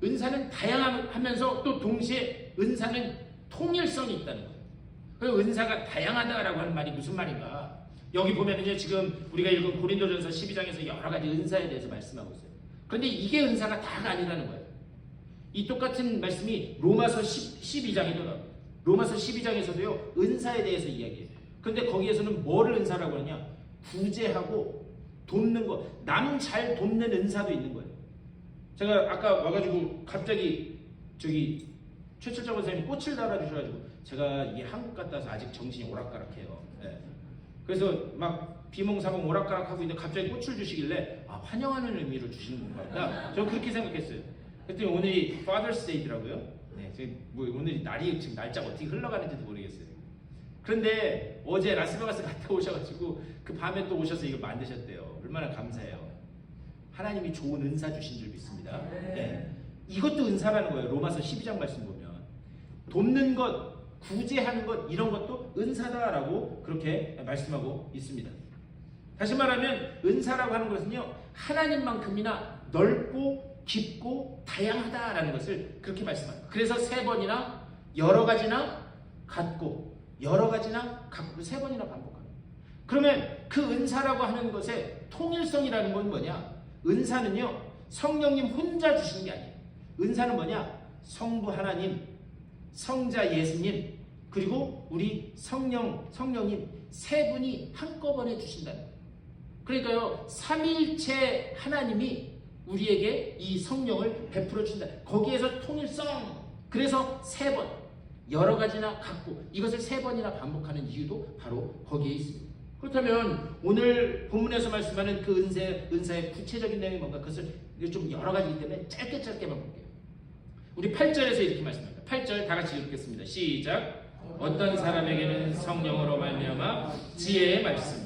은사는 다양하면서 또 동시에 은사는 통일성이 있다는 거예요. 그리고 은사가 다양하다라고 하는 말이 무슨 말인가? 여기 보면은요, 지금 우리가 읽은 고린도전서 12장에서 여러 가지 은사에 대해서 말씀하고 있어요. 그런데 이게 은사가 다가 아니라는 거예요. 이 똑같은 말씀이 로마서 12장에도 나와요. 로마서 12장에서도요, 은사에 대해서 이야기해요. 그런데 거기에서는 뭐를 은사라고 하냐? 구제하고 돕는 거, 남 잘 돕는 은사도 있는 거예요. 제가 아까 와가지고 갑자기 저기 최철정 선생님이 꽃을 달아주셔가지고 제가 이게 한국 갔다 와서 아직 정신이 오락가락해요. 네. 그래서 막 비몽사몽 오락가락하고 있는데 갑자기 꽃을 주시길래 환영하는 의미로 주시는 건가 보다. 저는 그렇게 생각했어요. 그랬더니 오늘이 Father's Day더라고요. 네, 뭐 오늘 날이 지금 날짜가 어떻게 흘러가는지도 모르겠어요. 그런데 어제 라스베가스 갔다 오셔가지고 그 밤에 또 오셔서 이걸 만드셨대요. 얼마나 감사해요. 하나님이 좋은 은사 주신 줄 믿습니다. 네. 이것도 은사라는 거예요. 로마서 12장 말씀 보면 돕는 것, 구제하는 것, 이런 것도 은사다라고 그렇게 말씀하고 있습니다. 다시 말하면 은사라고 하는 것은요, 하나님만큼이나 넓고 깊고 다양하다라는 것을 그렇게 말씀합니다. 그래서 3번이나 여러 가지나 같고, 여러 가지나 같고, 3번이나 반복합니다. 그러면 그 은사라고 하는 것의 통일성이라는 건 뭐냐? 은사는요, 성령님 혼자 주시는 게 아니에요. 은사는 뭐냐? 성부 하나님, 성자 예수님, 그리고 우리 성령님 3분이 한꺼번에 주신다는 거예요. 그러니까요, 삼위일체 하나님이 우리에게 이 성령을 베풀어 준다. 거기에서 통일성. 그래서 3번, 여러 가지나 같고, 이것을 3번이나 반복하는 이유도 바로 거기에 있습니다. 그렇다면 오늘 본문에서 말씀하는 그 은사의 구체적인 내용이 뭔가, 그것을 좀 여러 가지이기 때문에 짧게만 볼게요. 우리 8절에서 이렇게 말씀합니다. 8절 다 같이 읽겠습니다. 시작. 어떤 사람에게는 성령으로 말미암아 지혜의 말씀,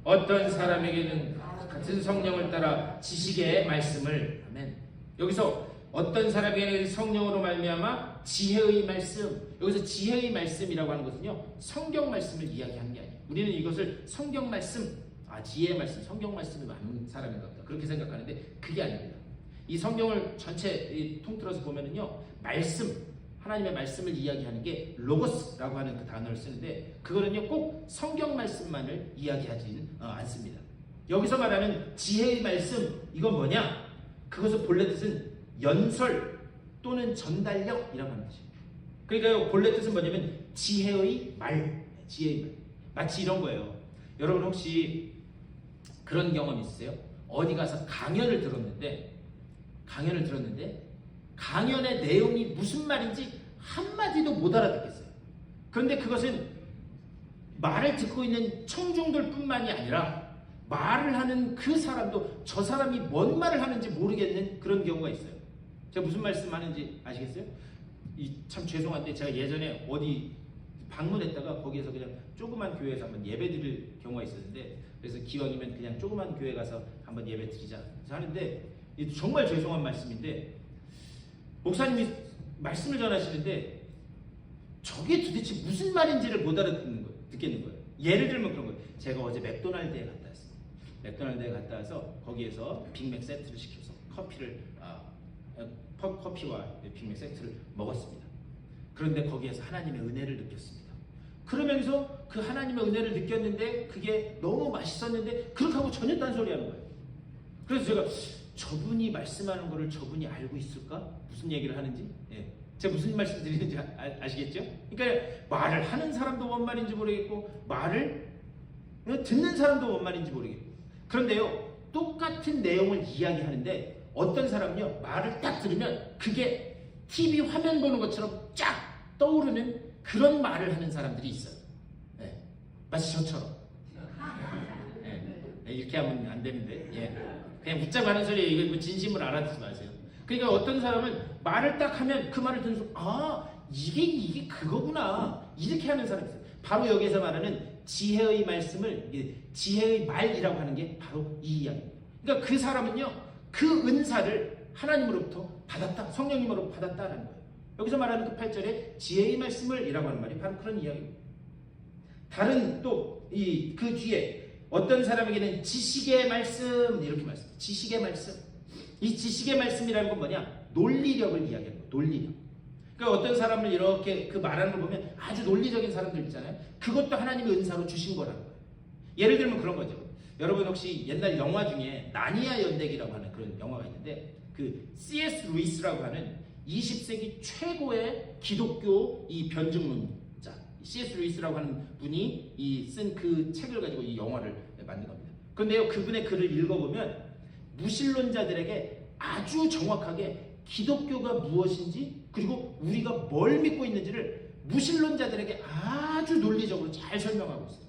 어떤 사람에게는 같은 성령을 따라 지식의 말씀을 아멘. 여기서 어떤 사람에게는 성령으로 말미암아 지혜의 말씀, 여기서 지혜의 말씀이라고 하는 것은요 성경 말씀을 이야기하는 게 아니에요. 우리는 이것을 성경 말씀, 지혜의 말씀, 성경 말씀이 많은 사람인가 보다 그렇게 생각하는데 그게 아닙니다. 이 성경을 전체 통틀어서 보면은요 말씀, 하나님의 말씀을 이야기하는 게 로고스라고 하는 그 단어를 쓰는데 그거는요 꼭 성경 말씀만을 이야기하지는 않습니다. 여기서 말하는 지혜의 말씀, 이건 뭐냐? 그것의 본래 뜻은 연설 또는 전달력이라고 하는 것이에요. 그러니까 본래 뜻은 뭐냐면 지혜의 말, 지혜의 말. 마치 이런 거예요. 여러분 혹시 그런 경험 있으세요? 어디 가서 강연을 들었는데 강연의 내용이 무슨 말인지 한마디도 못 알아듣겠어요. 그런데 그것은 말을 듣고 있는 청중들 뿐만이 아니라 말을 하는 그 사람도 저 사람이 뭔 말을 하는지 모르겠는 그런 경우가 있어요. 제가 무슨 말씀하는지 아시겠어요? 참 죄송한데 제가 예전에 어디 방문했다가 거기에서 그냥 조그만 교회에서 한번 예배 드릴 경우가 있었는데 그래서 기왕이면 그냥 조그만 교회 가서 한번 예배 드리자 하는데 정말 죄송한 말씀인데 목사님이 말씀을 전하시는데 저게 도대체 무슨 말인지를 못 알아듣겠는 거예요. 예를 들면 그런 거예요. 제가 어제 맥도날드에 갔다 왔어요. 맥도날드에 갔다 와서 거기에서 빅맥 세트를 시켜서 커피와 빅맥 세트를 먹었습니다. 그런데 거기에서 하나님의 은혜를 느꼈습니다. 그러면서 그 하나님의 은혜를 느꼈는데 그게 너무 맛있었는데 그렇게 하고 전혀 딴소리 하는 거예요. 그래서 제가 저분이 말씀하는 거를 저분이 알고 있을까? 무슨 얘기를 하는지? 제가 무슨 말씀 드리는지 아시겠죠? 그러니까 말을 하는 사람도 뭔 말인지 모르겠고 말을 듣는 사람도 뭔 말인지 모르겠고 그런데요 똑같은 내용을 이야기하는데 어떤 사람은요 말을 딱 들으면 그게 TV 화면 보는 것처럼 쫙 떠오르는 그런 말을 하는 사람들이 있어요. 마치 저처럼. 이렇게 하면 안 되는데 그냥 웃자고 하는 소리예요. 이거 뭐 진심으로 알아듣지 마세요. 그러니까 어떤 사람은 말을 딱 하면 그 말을 듣는 순간 이게 그거구나 이렇게 하는 사람이 있어요. 바로 여기서 말하는 지혜의 말씀을 지혜의 말이라고 하는 게 바로 이 이야기입니다. 그러니까 그 사람은요 그 은사를 하나님으로부터 받았다, 성령님으로부터 받았다라는 거예요. 여기서 말하는 그 8절에 지혜의 말씀을 이라고 하는 말이 바로 그런 이야기입니다. 다른 또 그 뒤에 어떤 사람에게는 지식의 말씀 이렇게 말씀해요. 지식의 말씀. 이 지식의 말씀이라는 건 뭐냐? 논리력을 이야기하는 거예요. 논리력. 그러니까 어떤 사람을 이렇게 그 말하는 걸 보면 아주 논리적인 사람들 있잖아요. 그것도 하나님의 은사로 주신 거라는 거예요. 예를 들면 그런 거죠. 여러분 혹시 옛날 영화 중에 나니아 연대기라고 하는 그런 영화가 있는데 그 C.S. 루이스라고 하는 20세기 최고의 기독교 이 변증론자 C.S. 루이스라고 하는 분이 쓴 그 책을 가지고 이 영화를 만든 겁니다. 그런데요 그분의 글을 읽어보면 무신론자들에게 아주 정확하게 기독교가 무엇인지 그리고 우리가 뭘 믿고 있는지를 무신론자들에게 아주 논리적으로 잘 설명하고 있어요.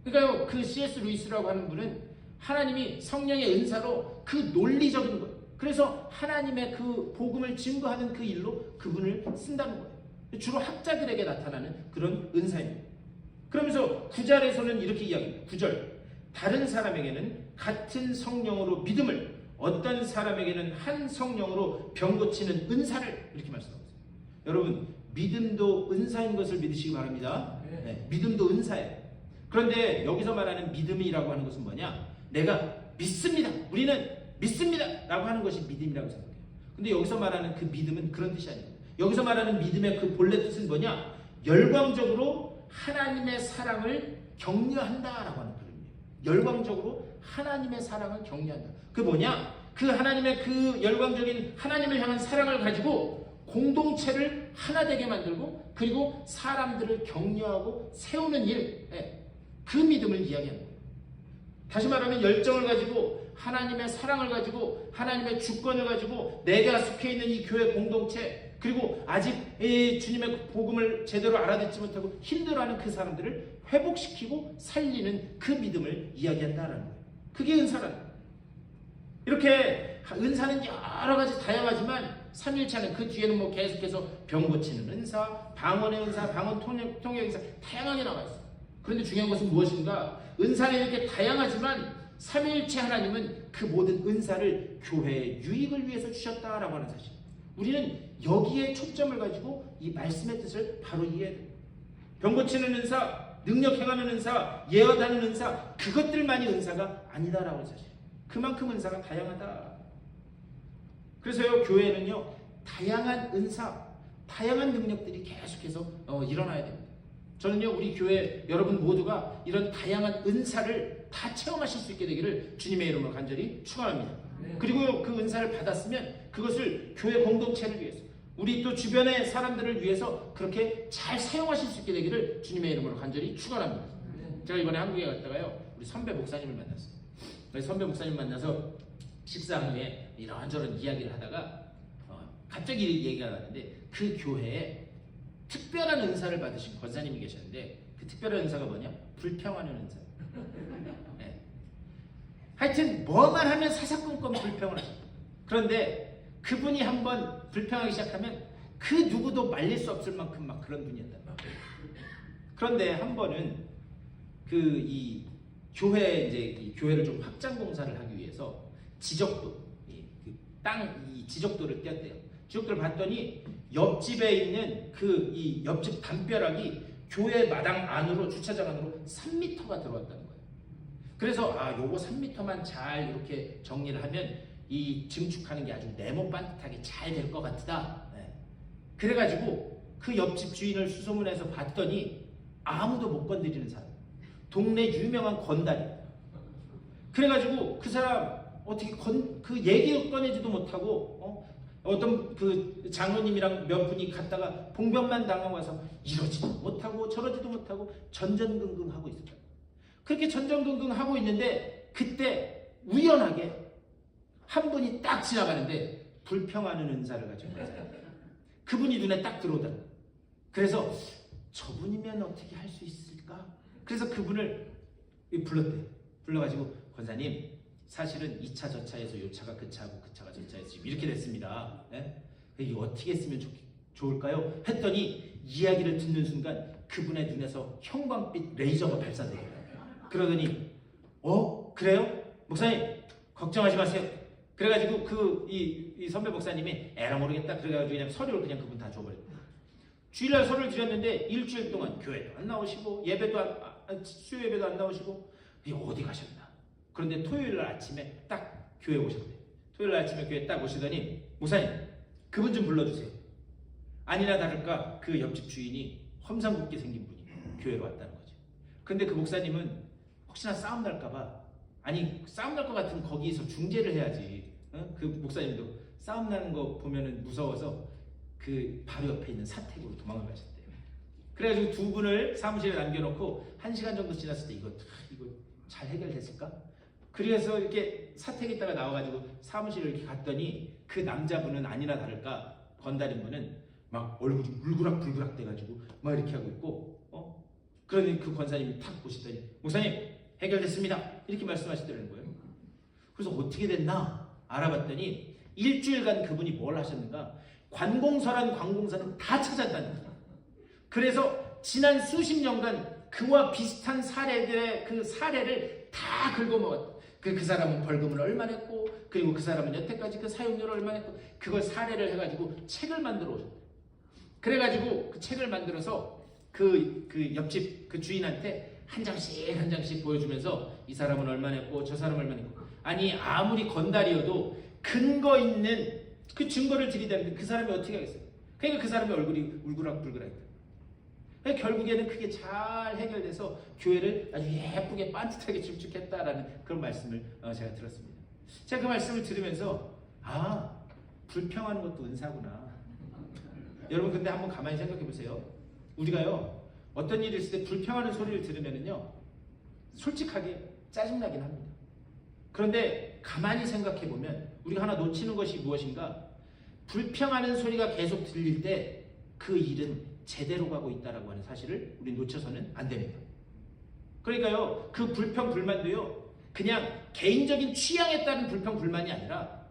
그러니까요 그 C.S. 루이스라고 하는 분은 하나님이 성령의 은사로 그 논리적인 것 그래서 하나님의 그 복음을 증거하는 그 일로 그분을 쓴다는 거예요. 주로 학자들에게 나타나는 그런 은사입니다. 그러면서 9절에서는 이렇게 이야기합니다. 9절 다른 사람에게는 같은 성령으로 믿음을 어떤 사람에게는 한 성령으로 병 고치는 은사를 이렇게 말씀하고 있어요. 여러분 믿음도 은사인 것을 믿으시기 바랍니다. 믿음도 은사예요. 그런데 여기서 말하는 믿음이라고 하는 것은 뭐냐? 내가 믿습니다. 우리는 믿습니다. 라고 하는 것이 믿음이라고 생각해요. 근데 여기서 말하는 그 믿음은 그런 뜻이 아닙니다. 여기서 말하는 믿음의 그 본래 뜻은 뭐냐? 열광적으로 하나님의 사랑을 격려한다라고 하는 그림이에요. 열광적으로 하나님의 사랑을 격려한다. 그 뭐냐? 그 하나님의 그 열광적인 하나님을 향한 사랑을 가지고 공동체를 하나 되게 만들고 그리고 사람들을 격려하고 세우는 일, 그 믿음을 이야기하는 거예요. 다시 말하면 열정을 가지고 하나님의 사랑을 가지고 하나님의 주권을 가지고 내가 속해 있는 이 교회 공동체 그리고 아직 주님의 복음을 제대로 알아듣지 못하고 힘들어하는 그 사람들을 회복시키고 살리는 그 믿음을 이야기한다는 거예요. 그게 은사라는 거예요. 이렇게 은사는 여러 가지 다양하지만 삼일차는 그 뒤에는 뭐 계속해서 병 고치는 은사, 방언의 은사, 방언 통역 은사 다양하게 나와 있어요. 그런데 중요한 것은 무엇인가? 은사는 이렇게 다양하지만 삼위일체 하나님은 그 모든 은사를 교회의 유익을 위해서 주셨다라고 하는 사실. 우리는 여기에 초점을 가지고 이 말씀의 뜻을 바로 이해해야 돼요. 병 고치는 은사, 능력 행하는 은사, 예언하는 은사, 그것들만이 은사가 아니다라고 하는 사실. 그만큼 은사가 다양하다. 그래서요, 교회는요, 다양한 은사, 다양한 능력들이 계속해서 일어나야 됩니다. 저는요, 우리 교회 여러분 모두가 이런 다양한 은사를 다 체험하실 수 있게 되기를 주님의 이름으로 간절히 축원합니다. 그리고 그 은사를 받았으면 그것을 교회 공동체를 위해서, 우리 또 주변의 사람들을 위해서 그렇게 잘 사용하실 수 있게 되기를 주님의 이름으로 간절히 축원합니다. 제가 이번에 한국에 갔다가요, 우리 선배 목사님을 만났어요. 선배 목사님 만나서 식사 후에 이런저런 이야기를 하다가 갑자기 얘기가 나는데, 그 교회에 특별한 은사를 받으신 권사님이 계셨는데, 그 특별한 은사가 뭐냐? 불평하는 은사. 네. 하여튼 뭐만 하면 사사건건 불평을 하셨다. 그런데 그분이 한번 불평하기 시작하면 그 누구도 말릴 수 없을 만큼 막 그런 분이었단 말이에요. 그런데 한 번은 이 교회, 이제 이 교회를 좀 확장 공사를 하기 위해서 지적도, 이 지적도를 떼었대요. 지적도를 봤더니 옆집에 있는 이 옆집 담벼락이 교회 마당 안으로, 주차장 안으로 3m가 들어왔다는 거예요. 그래서 요거 3m만 잘 이렇게 정리를 하면 이 증축하는 게 아주 네모 반듯하게 잘 될 것 같다. 네. 그래가지고 그 옆집 주인을 수소문해서 봤더니 아무도 못 건드리는 사람, 동네 유명한 건달이. 그래가지고 그 사람 어떻게 그 얘기를 꺼내지도 못하고 어떤 그 장로님이랑 몇 분이 갔다가 봉변만 당하고 와서 이러지도 못하고 저러지도 못하고 전전긍긍하고 있었다. 그렇게 전전긍긍하고 있는데 그때 우연하게 한 분이 딱 지나가는데 불평하는 은사를 가지고 있어요. 그분이 눈에 딱 들어오더라. 그래서 저분이면 어떻게 할 수 있을까? 그래서 그분을 불렀대. 불러가지고 권사님, 사실은 이 차 저 차에서 요 차가 그 차고 그 차가 저 차에서 지금 이렇게 됐습니다. 네? 이게 어떻게 했으면 좋을까요? 했더니 이야기를 듣는 순간 그분의 눈에서 형광빛 레이저가 발사돼요. 그러더니 그래요? 목사님 걱정하지 마세요. 그래가지고 이 선배 목사님이 에라 모르겠다. 그래가지고 그냥 서류를 그냥 그분 다 줘버렸다. 주일날 서류를 드렸는데 일주일 동안 교회도 안 나오시고 예배도 수요 예배도 안 나오시고 어디 가셨나? 그런데 토요일날 아침에 딱 교회 오셨대. 토요일날 아침에 교회 딱 오시더니 목사님 그분 좀 불러주세요. 아니나 다를까 그 옆집 주인이 험상궂게 생긴 분이 교회로 왔다는 거죠. 그런데 그 목사님은 혹시나 싸움 날까봐, 아니 싸움 날 것 같으면 거기서 중재를 해야지. 그 목사님도 싸움 나는 거 보면은 무서워서 그 바로 옆에 있는 사택으로 도망을 가셨대요. 그래가지고 두 분을 사무실에 남겨놓고 1시간 정도 지났을 때 이거 잘 해결됐을까? 그래서 이렇게 사택에 있다가 나와가지고 사무실에 이렇게 갔더니 그 남자분은 아니나 다를까 건달인 분은 막 얼굴이 울그락불그락 돼가지고 막 이렇게 하고 있고 그러니 그 권사님이 탁 보시더니 목사님 해결됐습니다 이렇게 말씀하시더라는 거예요. 그래서 어떻게 됐나 알아봤더니 일주일간 그분이 뭘 하셨는가, 관공서란 관공서는 다 찾았다는 거예요. 그래서 지난 수십 년간 그와 비슷한 사례들의 그 사례를 다 긁어모았다. 그 사람은 벌금을 얼마 냈고, 그리고 그 사람은 여태까지 그 사용료를 얼마 냈고, 그걸 사례를 해가지고 책을 만들어 오셨다. 그래가지고 그 책을 만들어서 그 옆집 그 주인한테 한 장씩 보여주면서 이 사람은 얼마 냈고 저 사람은 얼마 냈고, 아니 아무리 건달이어도 근거 있는 그 증거를 들이대는데 그 사람이 어떻게 하겠어요? 그러니까 그 사람의 얼굴이 울그락불그락했다. 결국에는 그게 잘 해결돼서 교회를 아주 예쁘게 반듯하게 축축했다라는 그런 말씀을 제가 들었습니다. 제가 그 말씀을 들으면서 불평하는 것도 은사구나. 여러분 근데 한번 가만히 생각해 보세요. 우리가요 어떤 일이 있을 때 불평하는 소리를 들으면은요 솔직하게 짜증나긴 합니다. 그런데 가만히 생각해 보면 우리가 하나 놓치는 것이 무엇인가, 불평하는 소리가 계속 들릴 때 그 일은 제대로 가고 있다라고 하는 사실을 우리 놓쳐서는 안 됩니다. 그러니까요 그 불평 불만도요 그냥 개인적인 취향에 따른 불평 불만이 아니라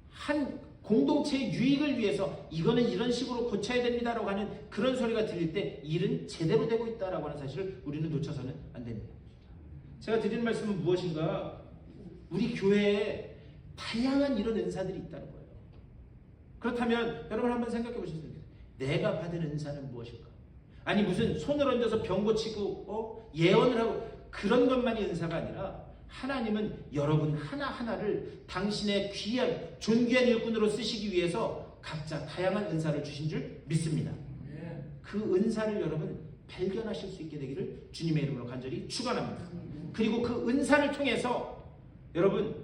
한 공동체의 유익을 위해서 이거는 이런 식으로 고쳐야 됩니다라고 하는 그런 소리가 들릴 때 일은 제대로 되고 있다라고 하는 사실을 우리는 놓쳐서는 안 됩니다. 제가 드리는 말씀은 무엇인가, 우리 교회에 다양한 이런 은사들이 있다는 거예요. 그렇다면 여러분 한번 생각해 보셨습니까? 내가 받은 은사는 무엇일까? 아니 무슨 손을 얹어서 병 고치고 예언을 하고 그런 것만이 은사가 아니라 하나님은 여러분 하나하나를 당신의 귀한 존귀한 일꾼으로 쓰시기 위해서 각자 다양한 은사를 주신 줄 믿습니다. 그 은사를 여러분 발견하실 수 있게 되기를 주님의 이름으로 간절히 축원합니다. 그리고 그 은사를 통해서 여러분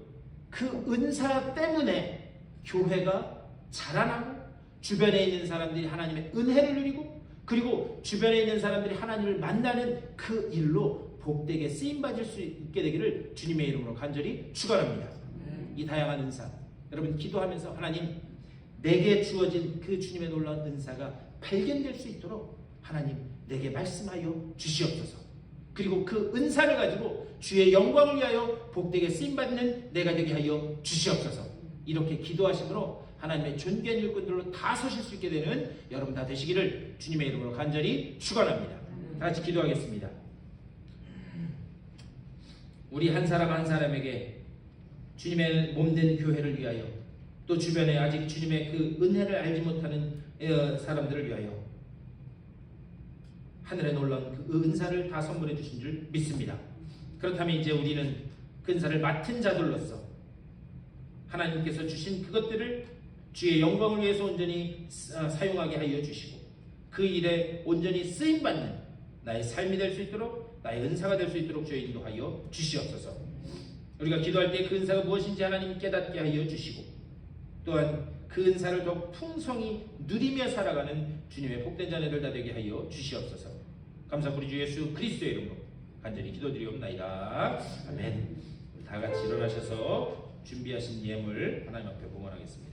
그 은사 때문에 교회가 자라나고 주변에 있는 사람들이 하나님의 은혜를 누리고 그리고 주변에 있는 사람들이 하나님을 만나는 그 일로 복되게 쓰임받을 수 있게 되기를 주님의 이름으로 간절히 축원합니다. 이 다양한 은사 여러분 기도하면서 하나님 내게 주어진 그 주님의 놀라운 은사가 발견될 수 있도록 하나님 내게 말씀하여 주시옵소서. 그리고 그 은사를 가지고 주의 영광을 위하여 복되게 쓰임받는 내가 되게 하여 주시옵소서. 이렇게 기도하심으로 하나님의 존귀한 일꾼들로 다 서실 수 있게 되는 여러분 다 되시기를 주님의 이름으로 간절히 축원합니다. 다 같이 기도하겠습니다. 우리 한 사람 한 사람에게 주님의 몸된 교회를 위하여 또 주변에 아직 주님의 그 은혜를 알지 못하는 사람들을 위하여 하늘에 놀라운 그 은사를 다 선물해 주신 줄 믿습니다. 그렇다면 이제 우리는 그 은사를 맡은 자들로서 하나님께서 주신 그것들을 주의 영광을 위해서 온전히 사용하게 하여 주시고 그 일에 온전히 쓰임받는 나의 삶이 될 수 있도록 나의 은사가 될 수 있도록 주의 인도하여 주시옵소서. 우리가 기도할 때 그 은사가 무엇인지 하나님 깨닫게 하여 주시고 또한 그 은사를 더 풍성히 누리며 살아가는 주님의 복된 자녀들 다 되게 하여 주시옵소서. 감사합니다. 우리 주 예수 그리스도의 이름으로 간절히 기도드리옵나이다. 아멘. 다 같이 일어나셔서 준비하신 예물 하나님 앞에 봉헌하겠습니다.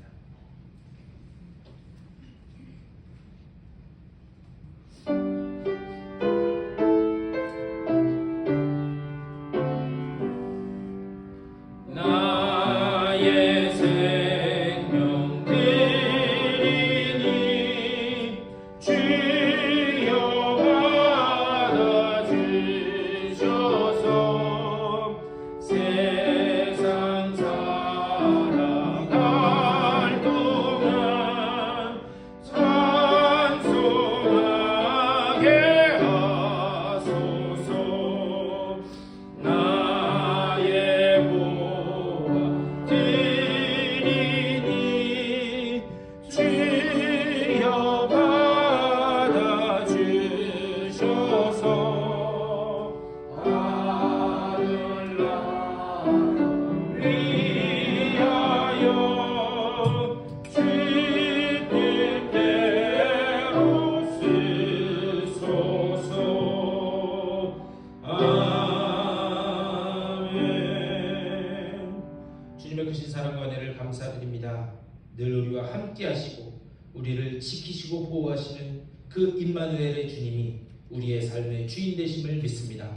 늘 우리와 함께 하시고 우리를 지키시고 보호하시는 그 임마누엘의 주님이 우리의 삶의 주인 되심을 믿습니다.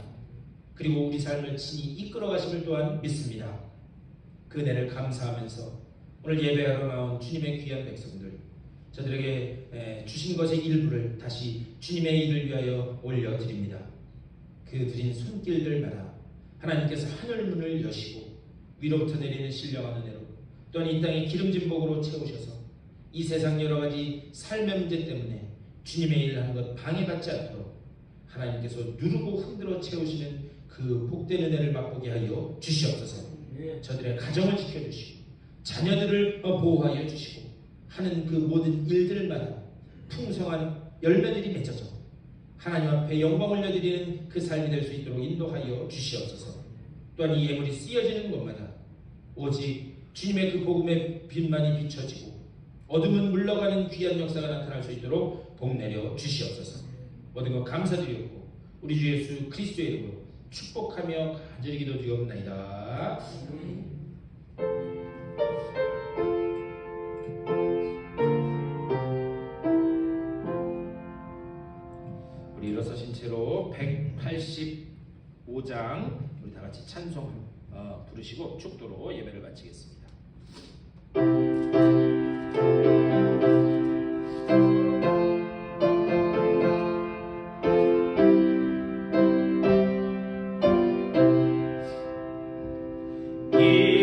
그리고 우리 삶을 친히 이끌어 가심을 또한 믿습니다. 그 은혜를 감사하면서 오늘 예배하러 나온 주님의 귀한 백성들 저들에게 주신 것의 일부를 다시 주님의 일을 위하여 올려드립니다. 그 드린 손길들마다 하나님께서 하늘문을 여시고 위로부터 내리는 신령한 은혜로 또한 이 땅의 기름진 복으로 채우셔서 이 세상 여러 가지 삶의 문제 때문에 주님의 일을 하는 것 방해받지 않도록 하나님께서 누르고 흔들어 채우시는 그 복된 은혜를 맛보게 하여 주시옵소서. 저들의 가정을 지켜주시고 자녀들을 보호하여 주시고 하는 그 모든 일들마다 풍성한 열매들이 맺어져 하나님 앞에 영광을 올려드리는 그 삶이 될 수 있도록 인도하여 주시옵소서. 또한 이 예물이 쓰여지는 곳마다 오직 주님의 그 복음의 빛만이 비춰지고 어둠은 물러가는 귀한 역사가 나타날 수 있도록 복 내려 주시옵소서. 모든 것 감사드리고 우리 주 예수 그리스도의 이름으로 축복하며 간절히 기도드리옵나이다. 우리 일어서신 채로 185장 우리 다 같이 찬송 부르시고 축도로 예배를 마치겠습니다. 이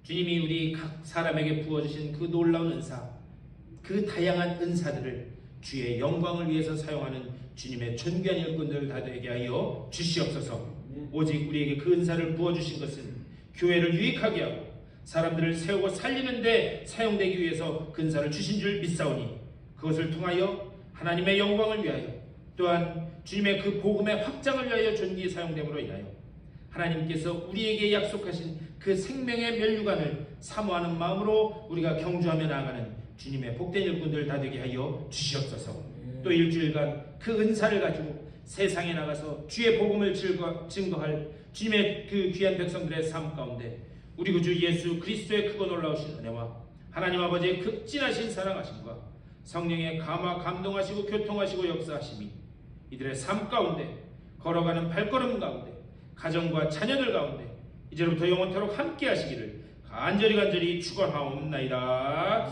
주님이 우리 각 사람에게 부어주신 그 놀라운 은사, 그 다양한 은사들을 주의 영광을 위해서 사용하는 주님의 존귀한 일꾼들 다 되게 하여 주시옵소서. 오직 우리에게 그 은사를 부어주신 것은 교회를 유익하게 하고 사람들을 세우고 살리는 데 사용되기 위해서 그 은사를 주신 줄 믿사오니 그것을 통하여 하나님의 영광을 위하여 또한 주님의 그 복음의 확장을 위하여 존귀히 사용됨으로 인하여 하나님께서 우리에게 약속하신 그 생명의 면류관을 사모하는 마음으로 우리가 경주하며 나아가는 주님의 복된 일꾼들 다 되게 하여 주시옵소서. 또 일주일간 그 은사를 가지고 세상에 나가서 주의 복음을 증거할 주님의 그 귀한 백성들의 삶 가운데 우리 구주 예수 그리스도의 크고 놀라우신 은혜와 하나님 아버지의 극진하신 사랑하심과 성령의 감동하시고 교통하시고 역사하심이 이들의 삶 가운데 걸어가는 발걸음 가운데 가정과 자녀들 가운데 이제부터 영원토록 함께 하시기를 간절히 축원하옵나이다.